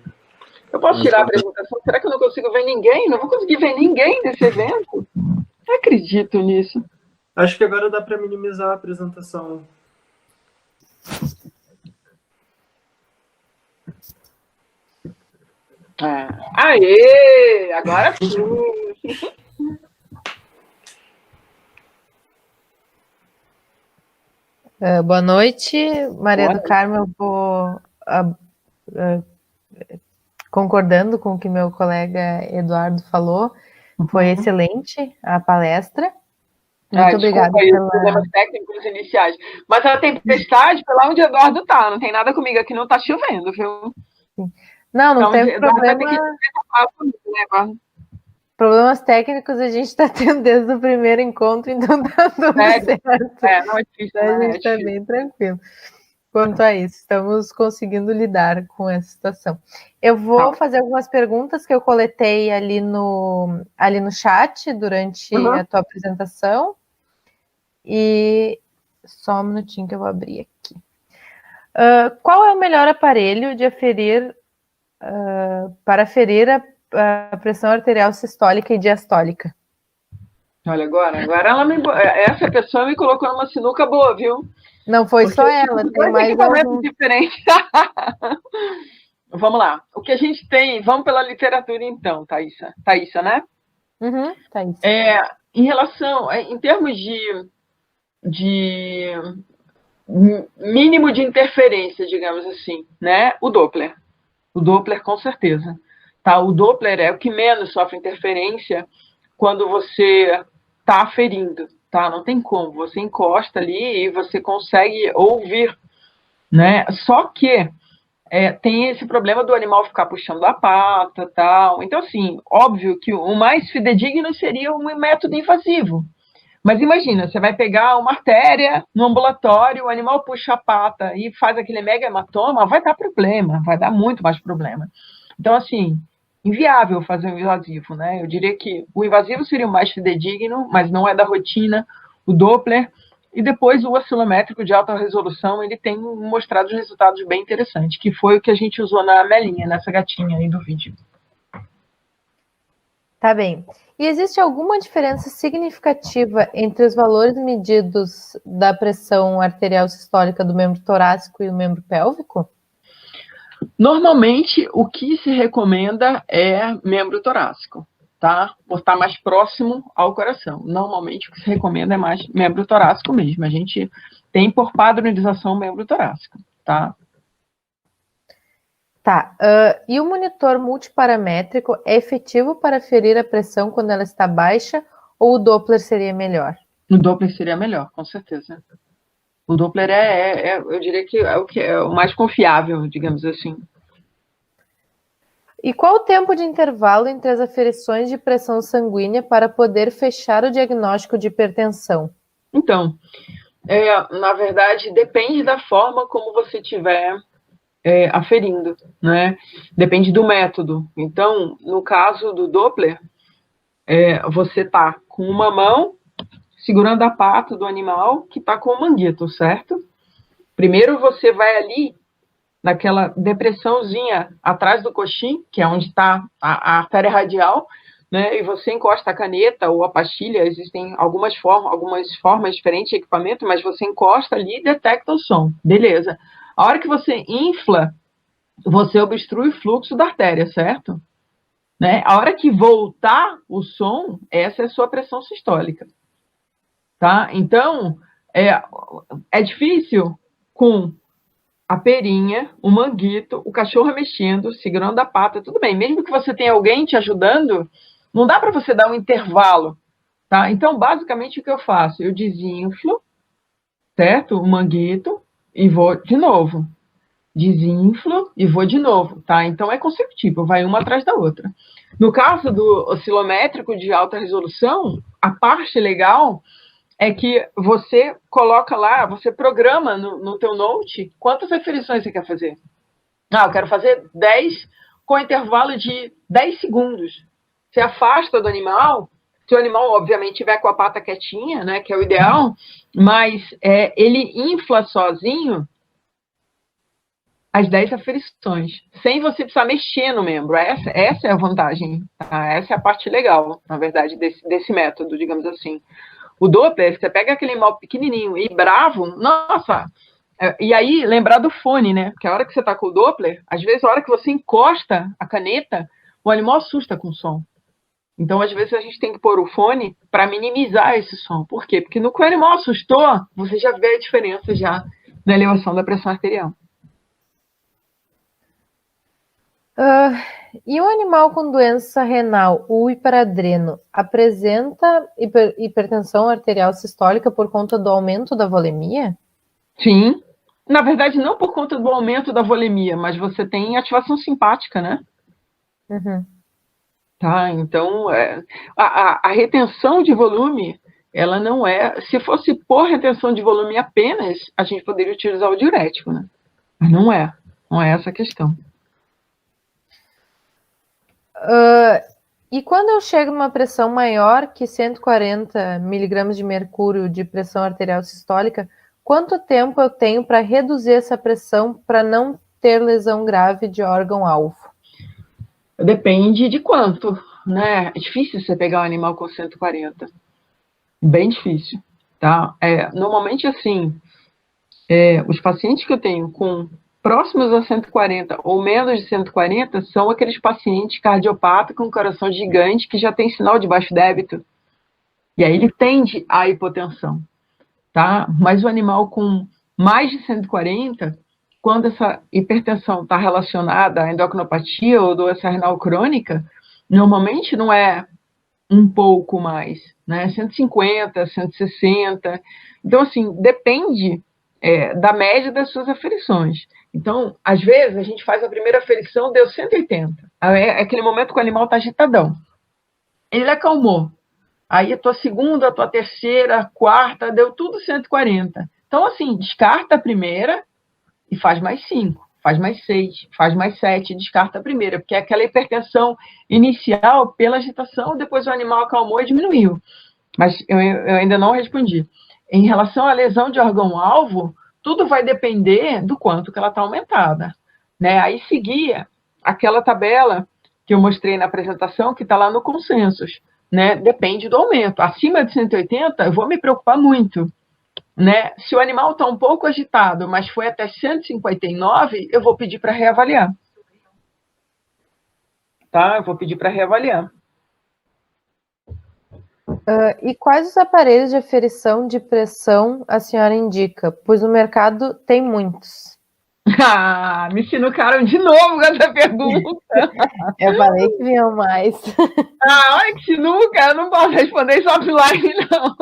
Eu posso tirar a apresentação? Será que eu não consigo ver ninguém? Não vou conseguir ver ninguém nesse evento? Não acredito nisso. Acho que agora dá para minimizar a apresentação. Aê! Agora sim! Boa noite, Maria do Carmo. Eu vou concordando com o que meu colega Eduardo falou. Foi excelente a palestra. Muito obrigada pelos problemas técnicos iniciais. Mas a tempestade foi lá onde o Eduardo tá. Não tem nada comigo aqui, não tá chovendo, viu? Não então, tem problema. Problemas técnicos a gente está tendo desde o primeiro encontro, então tá tudo certo. Não é difícil, a gente está bem tranquilo. Quanto a isso, estamos conseguindo lidar com essa situação. Eu vou fazer algumas perguntas que eu coletei ali no chat durante a tua apresentação. E só um minutinho que eu vou abrir aqui. Qual é o melhor aparelho de aferir para aferir a pressão arterial sistólica e diastólica? Olha, agora essa pessoa me colocou numa sinuca boa, viu? Não foi só ela, tem mais alguns diferentes. Vamos lá. O que a gente tem, vamos pela literatura então, Thaísa, né? Thaísa. Em relação, em termos de mínimo de interferência, digamos assim, né? O Doppler com certeza. Tá? O Doppler é o que menos sofre interferência quando você está aferindo. Tá? Não tem como, você encosta ali e você consegue ouvir, né? Só que tem esse problema do animal ficar puxando a pata, tal. Então, assim, óbvio que o mais fidedigno seria um método invasivo. Mas imagina, você vai pegar uma artéria no ambulatório, o animal puxa a pata e faz aquele mega hematoma, vai dar problema, vai dar muito mais problema. Então, assim, inviável fazer um invasivo, né? Eu diria que o invasivo seria o mais fidedigno, mas não é da rotina, o Doppler, e depois o oscilométrico de alta resolução, ele tem mostrado resultados bem interessantes, que foi o que a gente usou na Melinha, nessa gatinha aí do vídeo. Tá bem. E existe alguma diferença significativa entre os valores medidos da pressão arterial sistólica do membro torácico e do membro pélvico? Normalmente, o que se recomenda é membro torácico, tá? Por estar mais próximo ao coração. Normalmente, o que se recomenda é mais membro torácico mesmo. A gente tem por padronização membro torácico, tá? Tá. E o monitor multiparamétrico é efetivo para aferir a pressão quando ela está baixa ou o Doppler seria melhor? O Doppler seria melhor, com certeza. O Doppler eu diria que é o mais confiável, digamos assim. E qual o tempo de intervalo entre as aferições de pressão sanguínea para poder fechar o diagnóstico de hipertensão? Então, na verdade, depende da forma como você estiver aferindo, né? Depende do método. Então, no caso do Doppler, você está com uma mão segurando a pata do animal que está com o manguito, certo? Primeiro você vai ali naquela depressãozinha atrás do coxim, que é onde está a artéria radial, né? E você encosta a caneta ou a pastilha, existem algumas formas diferentes de equipamento, mas você encosta ali e detecta o som. Beleza. A hora que você infla, você obstrui o fluxo da artéria, certo? Né? A hora que voltar o som, essa é a sua pressão sistólica. Tá? Então, é difícil com a perinha, o manguito, o cachorro mexendo, segurando a pata, tudo bem. Mesmo que você tenha alguém te ajudando, não dá para você dar um intervalo. Tá? Então, basicamente, o que eu faço? Eu desinflo, certo? O manguito e vou de novo. Desinflo e vou de novo, tá? Então, é consecutivo, vai uma atrás da outra. No caso do oscilométrico de alta resolução, a parte legal é que você coloca lá, você programa no teu note quantas aferições você quer fazer. Eu quero fazer 10 com intervalo de 10 segundos. Você afasta do animal, se o animal, obviamente, tiver com a pata quietinha, né, que é o ideal, mas ele infla sozinho as 10 aferições, sem você precisar mexer no membro. Essa é a vantagem, tá? Essa é a parte legal, na verdade, desse método, digamos assim. O Doppler, você pega aquele animal pequenininho e bravo, nossa! E aí, lembrar do fone, né? Porque a hora que você tá com o Doppler, às vezes, a hora que você encosta a caneta, o animal assusta com o som. Então, às vezes, a gente tem que pôr o fone para minimizar esse som. Por quê? Porque no que o animal assustou, você já vê a diferença já na elevação da pressão arterial. E o animal com doença renal, o hiperadreno, apresenta hipertensão arterial sistólica por conta do aumento da volemia? Sim. Na verdade, não por conta do aumento da volemia, mas você tem ativação simpática, né? Uhum. Tá, então, a retenção de volume, ela não é... Se fosse por retenção de volume apenas, a gente poderia utilizar o diurético, né? Mas não é essa a questão. E quando eu chego numa pressão maior que 140 miligramas de mercúrio de pressão arterial sistólica, quanto tempo eu tenho para reduzir essa pressão para não ter lesão grave de órgão-alvo? Depende de quanto, né? É difícil você pegar um animal com 140. Bem difícil, tá? Normalmente, assim, os pacientes que eu tenho com próximos a 140 ou menos de 140 são aqueles pacientes cardiopatas com coração gigante que já tem sinal de baixo débito. E aí ele tende à hipotensão, tá? Mas o animal com mais de 140, quando essa hipertensão está relacionada à endocrinopatia ou doença renal crônica, normalmente não é um pouco mais, né? 150, 160. Então, assim, depende da média das suas aferições. Então, às vezes, a gente faz a primeira aferição, deu 180. É aquele momento que o animal está agitadão. Ele acalmou. Aí a tua segunda, a tua terceira, a quarta, deu tudo 140. Então, assim, descarta a primeira e faz mais 5, faz mais 6, faz mais 7, descarta a primeira, porque é aquela hipertensão inicial pela agitação, depois o animal acalmou e diminuiu. Mas eu ainda não respondi. Em relação à lesão de órgão-alvo, tudo vai depender do quanto que ela está aumentada, né? Aí seguia aquela tabela que eu mostrei na apresentação, que está lá no consensus, né? Depende do aumento. Acima de 180, eu vou me preocupar muito, né? Se o animal está um pouco agitado, mas foi até 159, eu vou pedir para reavaliar. Tá? Eu vou pedir para reavaliar. E quais os aparelhos de aferição de pressão a senhora indica? Pois no mercado tem muitos. Me sinucaram de novo com essa pergunta. Eu falei que vinham mais. Olha que sinuca, eu não posso responder isso offline, não.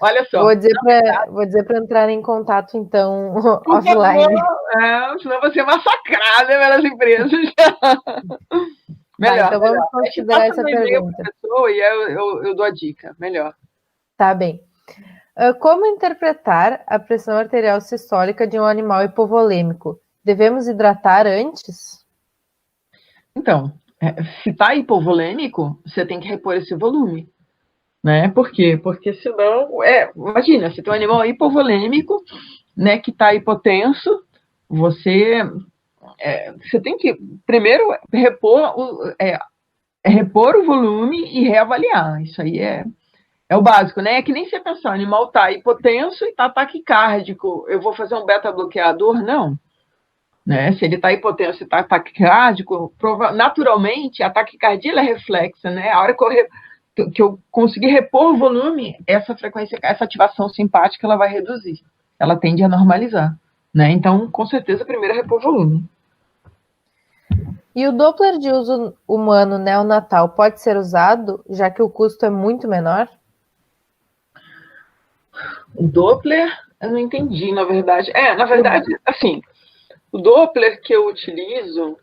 Olha só. Vou dizer para entrar em contato, então, offline. Senão você é massacrada pelas empresas. Melhor. Então vamos considerar essa pergunta. E eu dou a dica. Melhor. Tá bem. Como interpretar a pressão arterial sistólica de um animal hipovolêmico? devemos hidratar antes? Então, se está hipovolêmico, você tem que repor esse volume. Né? Por quê? Porque senão, imagina, se tem um animal hipovolêmico, né, que está hipotenso, você tem que primeiro repor o volume e reavaliar. Isso aí é o básico, né? É que nem você pensar, o animal está hipotenso e está taquicárdico, eu vou fazer um beta-bloqueador? Não. Né? Se ele está hipotenso e está taquicárdico, naturalmente a taquicardia é reflexa, né? A hora que eu conseguir repor o volume, essa frequência, essa ativação simpática, ela vai reduzir. Ela tende a normalizar. Né? Então, com certeza, primeiro é repor o volume. E o Doppler de uso humano neonatal pode ser usado, já que o custo é muito menor? O Doppler, eu não entendi, na verdade. Na verdade, assim, o Doppler que eu utilizo,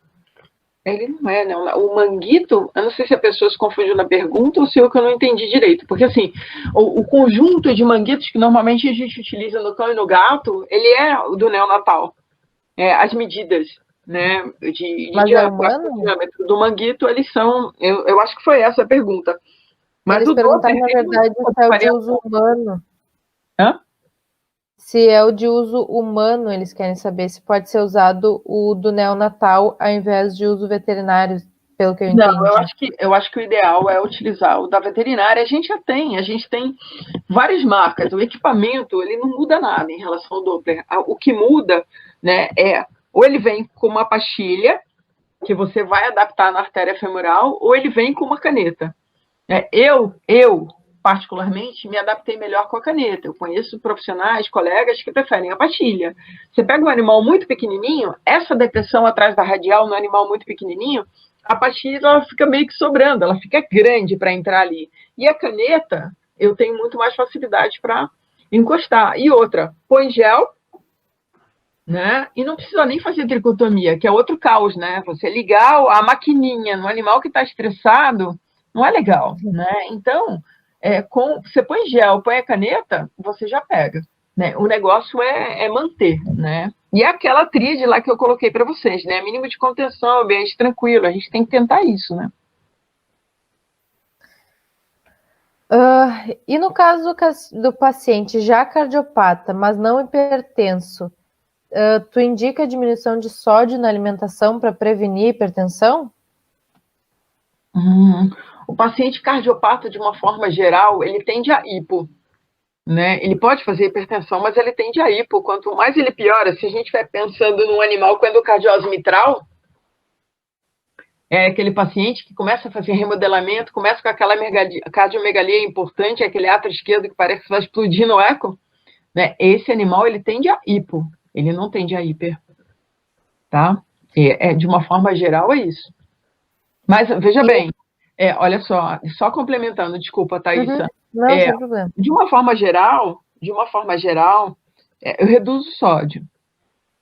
ele não é, né? O manguito, eu não sei se a pessoa se confundiu na pergunta ou se eu que eu não entendi direito. Porque, assim, o conjunto de manguitos que normalmente a gente utiliza no cão e no gato, ele é o do neonatal. As medidas, né, de diâmetro do manguito, eles são... Eu acho que foi essa a pergunta. Mas eles perguntaram, na verdade, se é o de uso humano. Hã? Se é o de uso humano, eles querem saber se pode ser usado o do neonatal ao invés de uso veterinário, pelo que eu entendi. Não, eu acho que o ideal é utilizar o da veterinária. A gente tem várias marcas. O equipamento, ele não muda nada em relação ao Doppler. O que muda, né, ou ele vem com uma pastilha, que você vai adaptar na artéria femoral, ou ele vem com uma caneta. Eu particularmente, me adaptei melhor com a caneta. Eu conheço profissionais, colegas que preferem a pastilha. Você pega um animal muito pequenininho, essa depressão atrás da radial no animal muito pequenininho, a pastilha ela fica meio que sobrando, ela fica grande para entrar ali. E a caneta, eu tenho muito mais facilidade para encostar. E outra, põe gel, né? E não precisa nem fazer tricotomia, que é outro caos, né? Você ligar a maquininha no animal que está estressado, não é legal, né? Então... você põe gel, põe a caneta, você já pega. Né? O negócio é manter. Né? E aquela tríade lá que eu coloquei para vocês, né? Mínimo de contenção, ambiente tranquilo, a gente tem que tentar isso. Né? E no caso do paciente já cardiopata, mas não hipertenso, tu indica a diminuição de sódio na alimentação para prevenir hipertensão? O paciente cardiopata, de uma forma geral, ele tende a hipo. Né? Ele pode fazer hipertensão, mas ele tende a hipo. Quanto mais ele piora, se a gente estiver pensando num animal com endocardiose mitral, é aquele paciente que começa a fazer remodelamento, começa com aquela cardiomegalia importante, aquele átrio esquerdo que parece que vai explodir no eco. Né? Esse animal, ele tende a hipo. Ele não tende a hiper. Tá? De uma forma geral, é isso. Mas, veja bem, olha só complementando, desculpa, Thaísa. Não, sem problema. De uma forma geral, eu reduzo o sódio,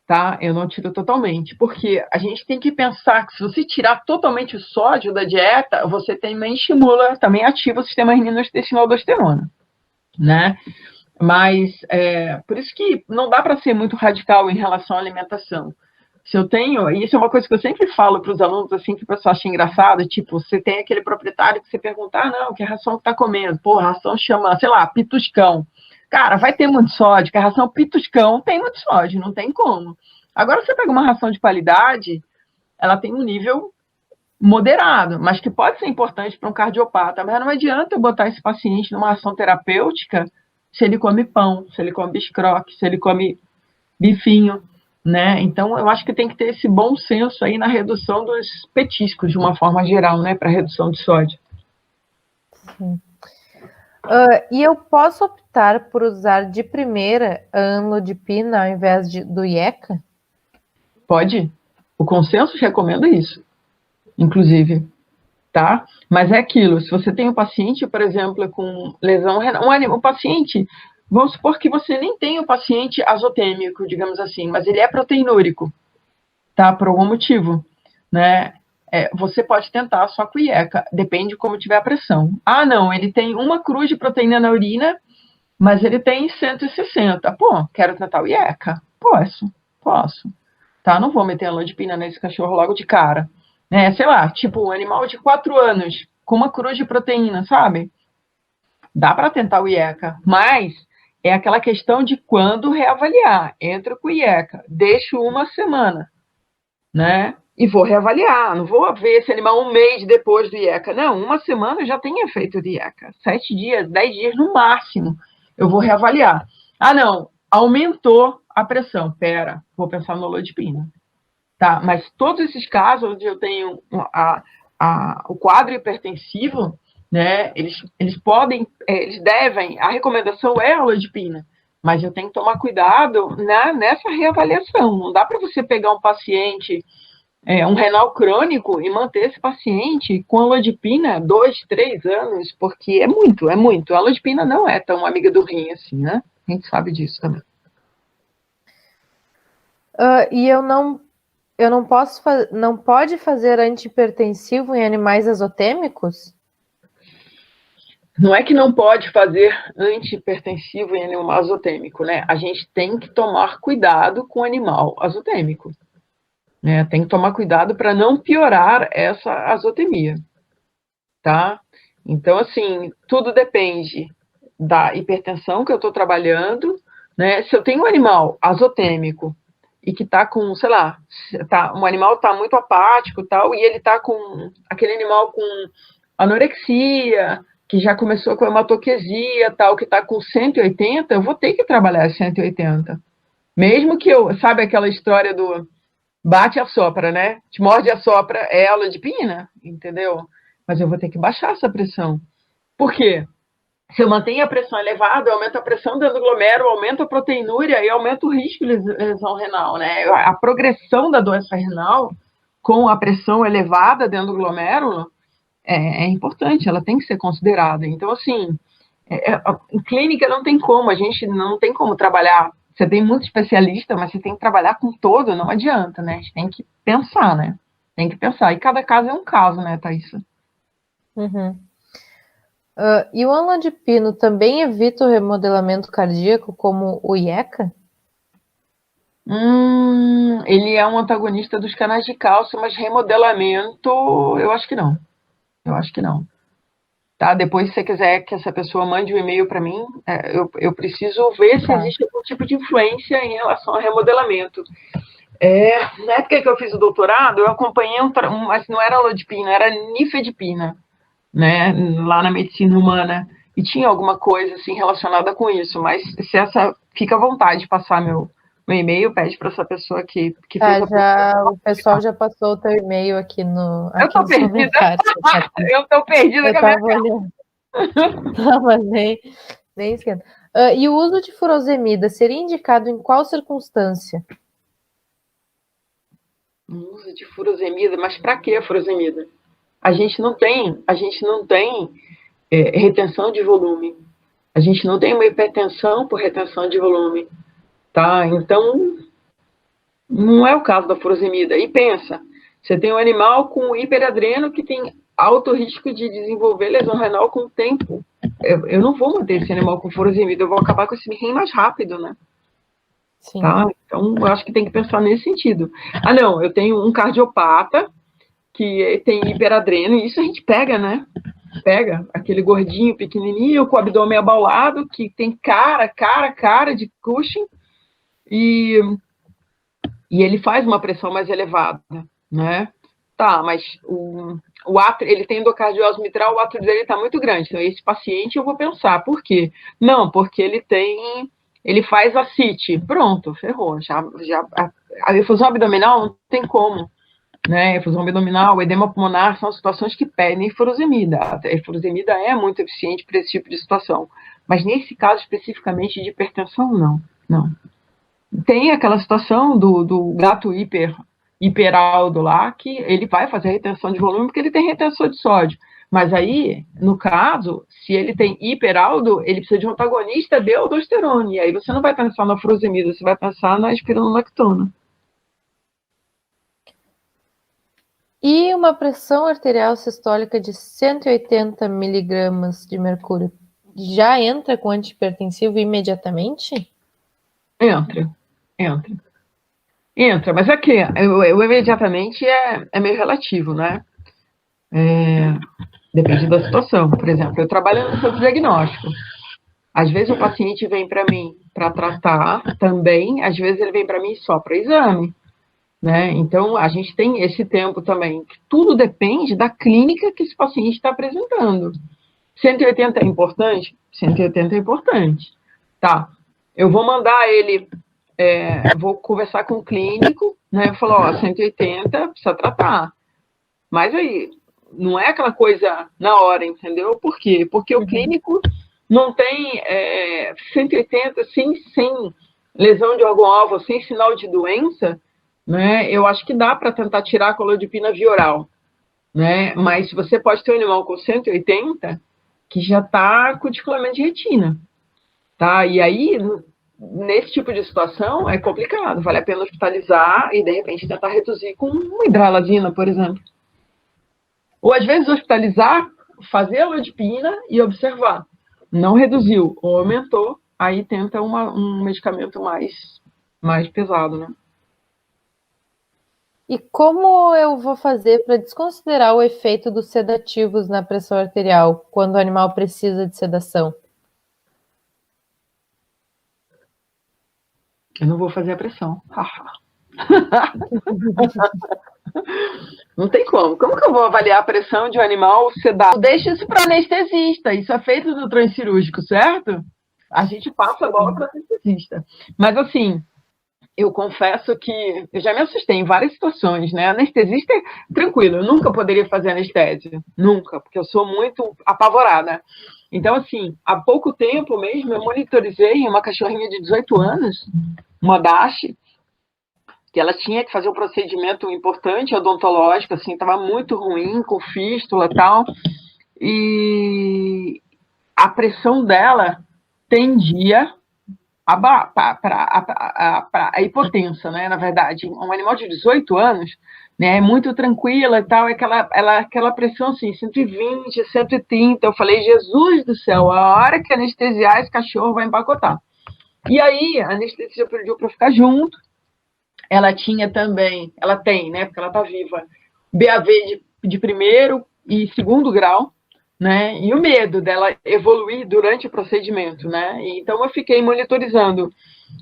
tá? Eu não tiro totalmente, porque a gente tem que pensar que se você tirar totalmente o sódio da dieta, você também estimula, também ativa o sistema renina-angiotensina-aldosterona, né? Mas, por isso que não dá para ser muito radical em relação à alimentação. Se eu tenho, e isso é uma coisa que eu sempre falo para os alunos, assim, que o pessoal acha engraçado, tipo, você tem aquele proprietário que você pergunta, não, que ração que tá comendo? Pô, a ração chama, sei lá, pituscão. Cara, vai ter muito sódio, que a ração pituscão tem muito sódio, não tem como. Agora, você pega uma ração de qualidade, ela tem um nível moderado, mas que pode ser importante para um cardiopata, mas não adianta eu botar esse paciente numa ração terapêutica se ele come pão, se ele come biscroque, se ele come bifinho. Né? Então, eu acho que tem que ter esse bom senso aí na redução dos petiscos, de uma forma geral, né? Para redução de sódio. Sim. E eu posso optar por usar de primeira a amlodipina ao invés do IECA? Pode. O consenso recomenda isso, inclusive. Tá? Mas é aquilo, se você tem um paciente, por exemplo, com lesão renal, um paciente... Vamos supor que você nem tem o paciente azotêmico, digamos assim, mas ele é proteinúrico, tá? Por algum motivo, né? Você pode tentar só com IECA, depende de como tiver a pressão. Não, ele tem 1 cruz de proteína na urina, mas ele tem 160. Pô, quero tentar o IECA? Posso. tá? Não vou meter amlodipina nesse cachorro logo de cara, né? Sei lá, tipo um animal de 4 anos com uma cruz de proteína, sabe? Dá para tentar o IECA, mas é aquela questão de quando reavaliar. Entra com o IECA, deixo uma semana, né? E vou reavaliar, não vou ver esse animal um mês depois do IECA. Não, uma semana já tem efeito de IECA. 7 dias, 10 dias no máximo, eu vou reavaliar. Ah, não, aumentou a pressão. Pera, vou pensar no amlodipina. Tá? Mas todos esses casos onde eu tenho o quadro hipertensivo, né, eles podem, eles devem, a recomendação é a amlodipina, mas eu tenho que tomar cuidado nessa reavaliação. Não dá para você pegar um paciente, um renal crônico, e manter esse paciente com amlodipina 2, 3 anos, porque é muito. A amlodipina não é tão amiga do rim assim, né? A gente sabe disso também. E eu não posso, não pode fazer antihipertensivo em animais azotêmicos? Não é que não pode fazer antihipertensivo em animal azotêmico, né? A gente tem que tomar cuidado com o animal azotêmico, né? Tem que tomar cuidado para não piorar essa azotemia, tá? Então, assim, tudo depende da hipertensão que eu estou trabalhando, né? Se eu tenho um animal azotêmico e que está com, sei lá, um animal está muito apático e tal, e ele está com aquele animal com anorexia, que já começou com hematoquesia, tal, que está com 180, eu vou ter que trabalhar 180. Mesmo que eu, sabe aquela história do bate e assopra, né? Te morde e assopra, é amlodipina, entendeu? Mas eu vou ter que baixar essa pressão. Por quê? Se eu mantenho a pressão elevada, eu aumento a pressão dentro do glomero, aumento a proteinúria e aumento o risco de lesão renal, né? A progressão da doença renal com a pressão elevada dentro do glomérulo é importante, ela tem que ser considerada. Então, assim, em clínica não tem como, a gente não tem como trabalhar. Você tem muito especialista, mas você tem que trabalhar com todo, não adianta, né? A gente tem que pensar, né? Tem que pensar. E cada caso é um caso, né, Thaisa? Uhum. E o amlodipino também evita o remodelamento cardíaco, como o IECA? Ele é um antagonista dos canais de cálcio, mas remodelamento, eu acho que não. Eu acho que não. Tá? Depois, se você quiser que essa pessoa mande um e-mail para mim, eu preciso ver se existe algum tipo de influência em relação ao remodelamento. Na época que eu fiz o doutorado, eu acompanhei mas não era amlodipina, era nifedipina, né, lá na medicina humana, e tinha alguma coisa assim relacionada com isso, mas se fica à vontade de passar meu e-mail, pede para essa pessoa que fez o pessoal já passou o teu e-mail aqui no Eu tô perdida. Eu tô perdida com a minha cara. Não, mas nem esquenta. E o uso de furosemida seria indicado em qual circunstância? O uso de furosemida, mas para que furosemida? A gente não tem retenção de volume. A gente não tem uma hipertensão por retenção de volume, tá? Então, não é o caso da furosemida. E pensa, você tem um animal com hiperadreno que tem alto risco de desenvolver lesão renal com o tempo. Eu não vou manter esse animal com furosemida, eu vou acabar com esse rim mais rápido, né? Sim. Tá? Então, eu acho que tem que pensar nesse sentido. Não, eu tenho um cardiopata que tem hiperadreno, e isso a gente pega, né? Pega aquele gordinho pequenininho com o abdômen abaulado, que tem cara de Cushing, e ele faz uma pressão mais elevada, né? Tá, mas o átrio, ele tem endocardiose mitral, o átrio dele está muito grande. Então, esse paciente eu vou pensar, por quê? Não, porque ele faz ascite. Pronto, ferrou. A efusão abdominal não tem como. Né? Efusão abdominal, edema pulmonar são situações que pedem furosemida. A furosemida é muito eficiente para esse tipo de situação. Mas nesse caso especificamente de hipertensão, não. Tem aquela situação do gato hiperaldo lá, que ele vai fazer retenção de volume porque ele tem retenção de sódio. Mas aí, no caso, se ele tem hiperaldo, ele precisa de um antagonista de aldosterona. E aí você não vai pensar na furosemida, você vai pensar na espironolactona. E uma pressão arterial sistólica de 180 miligramas de mercúrio já entra com antihipertensivo imediatamente? Entra. Entra, mas aqui, eu imediatamente é meio relativo, né? Depende da situação. Por exemplo, eu trabalho no centro diagnóstico. Às vezes o paciente vem para mim para tratar também, às vezes ele vem para mim só para exame, né? Então, a gente tem esse tempo também. Tudo depende da clínica que esse paciente está apresentando. 180 é importante? 180 é importante. Tá, eu vou mandar ele, vou conversar com o clínico, né? Eu falo, ó, 180 precisa tratar. Mas aí, não é aquela coisa na hora, entendeu? Por quê? Porque o clínico não tem 180 sem lesão de órgão-alvo, sem sinal de doença, né? Eu acho que dá para tentar tirar a colodipina via oral, né? Mas você pode ter um animal com 180 que já está com descolamento de retina, tá? E aí, nesse tipo de situação, é complicado. Vale a pena hospitalizar e, de repente, tentar reduzir com uma hidralazina, por exemplo. Ou, às vezes, hospitalizar, fazer a lodipina e observar. Não reduziu ou aumentou, aí tenta um medicamento mais pesado, né? E como eu vou fazer para desconsiderar o efeito dos sedativos na pressão arterial quando o animal precisa de sedação? Eu não vou fazer a pressão. Não tem como. Como que eu vou avaliar a pressão de um animal sedado? Deixa isso para anestesista. Isso é feito no transcirúrgico, certo? A gente passa a bola para anestesista. Mas, assim, eu confesso que eu já me assustei em várias situações, né? Anestesista é tranquilo, eu nunca poderia fazer anestésio. Nunca, porque eu sou muito apavorada. Então, assim, há pouco tempo mesmo, eu monitorizei uma cachorrinha de 18 anos, uma Dash, que ela tinha que fazer um procedimento importante odontológico, assim, estava muito ruim, com fístula e tal, e a pressão dela tendia para a hipotensa, né, na verdade. Um animal de 18 anos, né, é muito tranquila e tal, aquela pressão assim, 120, 130, eu falei, Jesus do céu, a hora que anestesiar esse cachorro vai empacotar. E aí, a anestesia pediu para ficar junto, ela tinha também, ela tem, né, porque ela está viva, BAV de primeiro e segundo grau, né, e o medo dela evoluir durante o procedimento, né, então eu fiquei monitorizando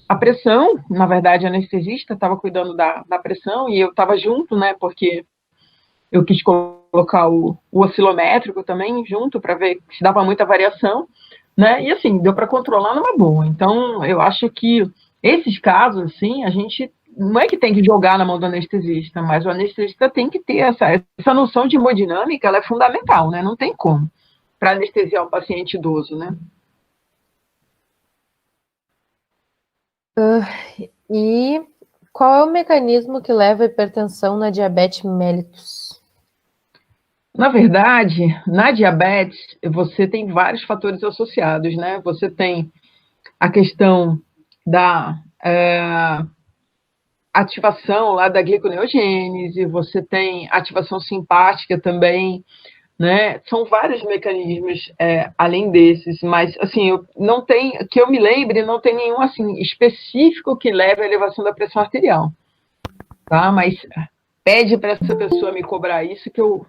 a pressão, na verdade a anestesista estava cuidando da pressão e eu estava junto, né, porque eu quis colocar o oscilométrico também junto para ver se dava muita variação, né, e assim, deu para controlar numa boa. Então, eu acho que esses casos, assim, a gente não é que tem que jogar na mão do anestesista, mas o anestesista tem que ter essa noção de hemodinâmica, ela é fundamental, né, não tem como, para anestesiar um paciente idoso, né. E qual é o mecanismo que leva à hipertensão na diabetes mellitus? Na verdade, na diabetes, você tem vários fatores associados, né? Você tem a questão da ativação lá da gliconeogênese, você tem ativação simpática também, né? São vários mecanismos além desses, mas assim, que eu me lembre, não tem nenhum assim específico que leve à elevação da pressão arterial, tá? Mas pede para essa pessoa me cobrar isso que eu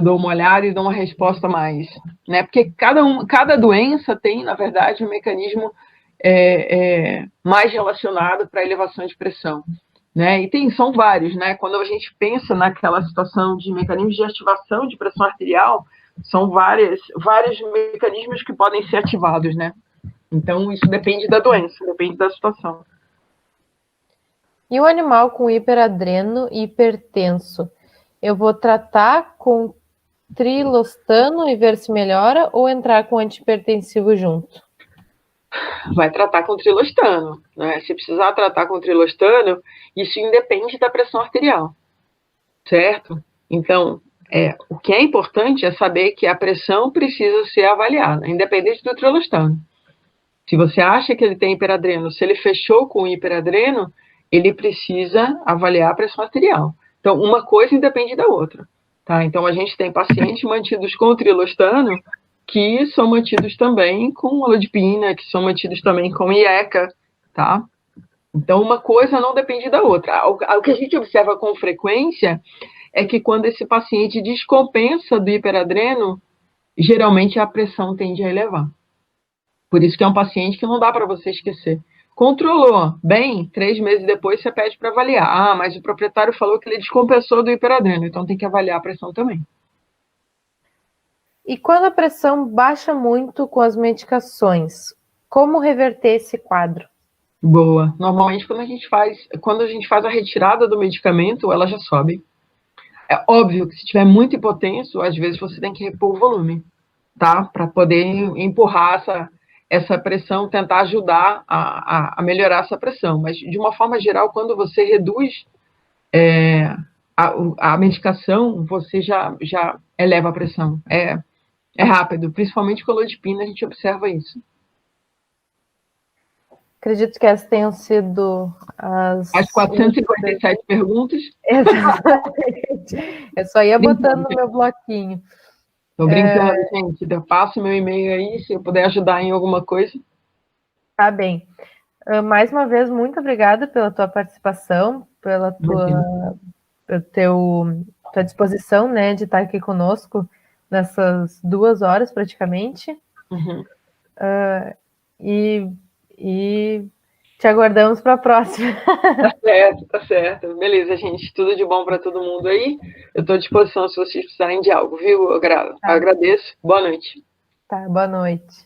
dou uma olhada e dou uma resposta mais, né? Porque cada doença tem, na verdade, um mecanismo mais relacionado para a elevação de pressão, né? E são vários, né? Quando a gente pensa naquela situação de mecanismos de ativação de pressão arterial, são vários mecanismos que podem ser ativados, né? Então, isso depende da doença, depende da situação. E o animal com hiperadreno e hipertenso? Eu vou tratar com trilostano e ver se melhora ou entrar com antihipertensivo junto? Vai tratar com trilostano, né? Se precisar tratar com trilostano, isso independe da pressão arterial, certo? Então, o que é importante é saber que a pressão precisa ser avaliada, independente do trilostano. Se você acha que ele tem hiperadreno, se ele fechou com hiperadreno, ele precisa avaliar a pressão arterial. Então, uma coisa independe da outra, tá? Então, a gente tem pacientes mantidos com trilostano que são mantidos também com olodipina, que são mantidos também com IECA, tá? Então, uma coisa não depende da outra. O que a gente observa com frequência é que quando esse paciente descompensa do hiperadreno, geralmente a pressão tende a elevar. Por isso que é um paciente que não dá para você esquecer. Controlou bem, 3 meses depois você pede para avaliar. Ah, mas o proprietário falou que ele descompensou do hiperadreno, então tem que avaliar a pressão também. E quando a pressão baixa muito com as medicações, como reverter esse quadro? Boa. Normalmente, quando a gente faz a retirada do medicamento, ela já sobe. É óbvio que se tiver muito hipotenso, às vezes você tem que repor o volume, tá? Para poder empurrar essa pressão, tentar ajudar a melhorar essa pressão. Mas, de uma forma geral, quando você reduz a medicação, você já eleva a pressão. É rápido, principalmente com a lodipina, a gente observa isso. Acredito que essas tenham sido as 457 perguntas. Exatamente. Eu só ia botando no meu bloquinho. Tô brincando, gente. Passa o meu e-mail aí, se eu puder ajudar em alguma coisa. Tá bem. Mais uma vez, muito obrigada pela tua participação, pela tua disposição, né, de estar aqui conosco nessas 2 horas praticamente. Uhum. E te aguardamos para a próxima. Tá certo. Beleza, gente. Tudo de bom para todo mundo aí. Eu estou à disposição se vocês precisarem de algo, viu? Eu agradeço. Boa noite. Tá, boa noite.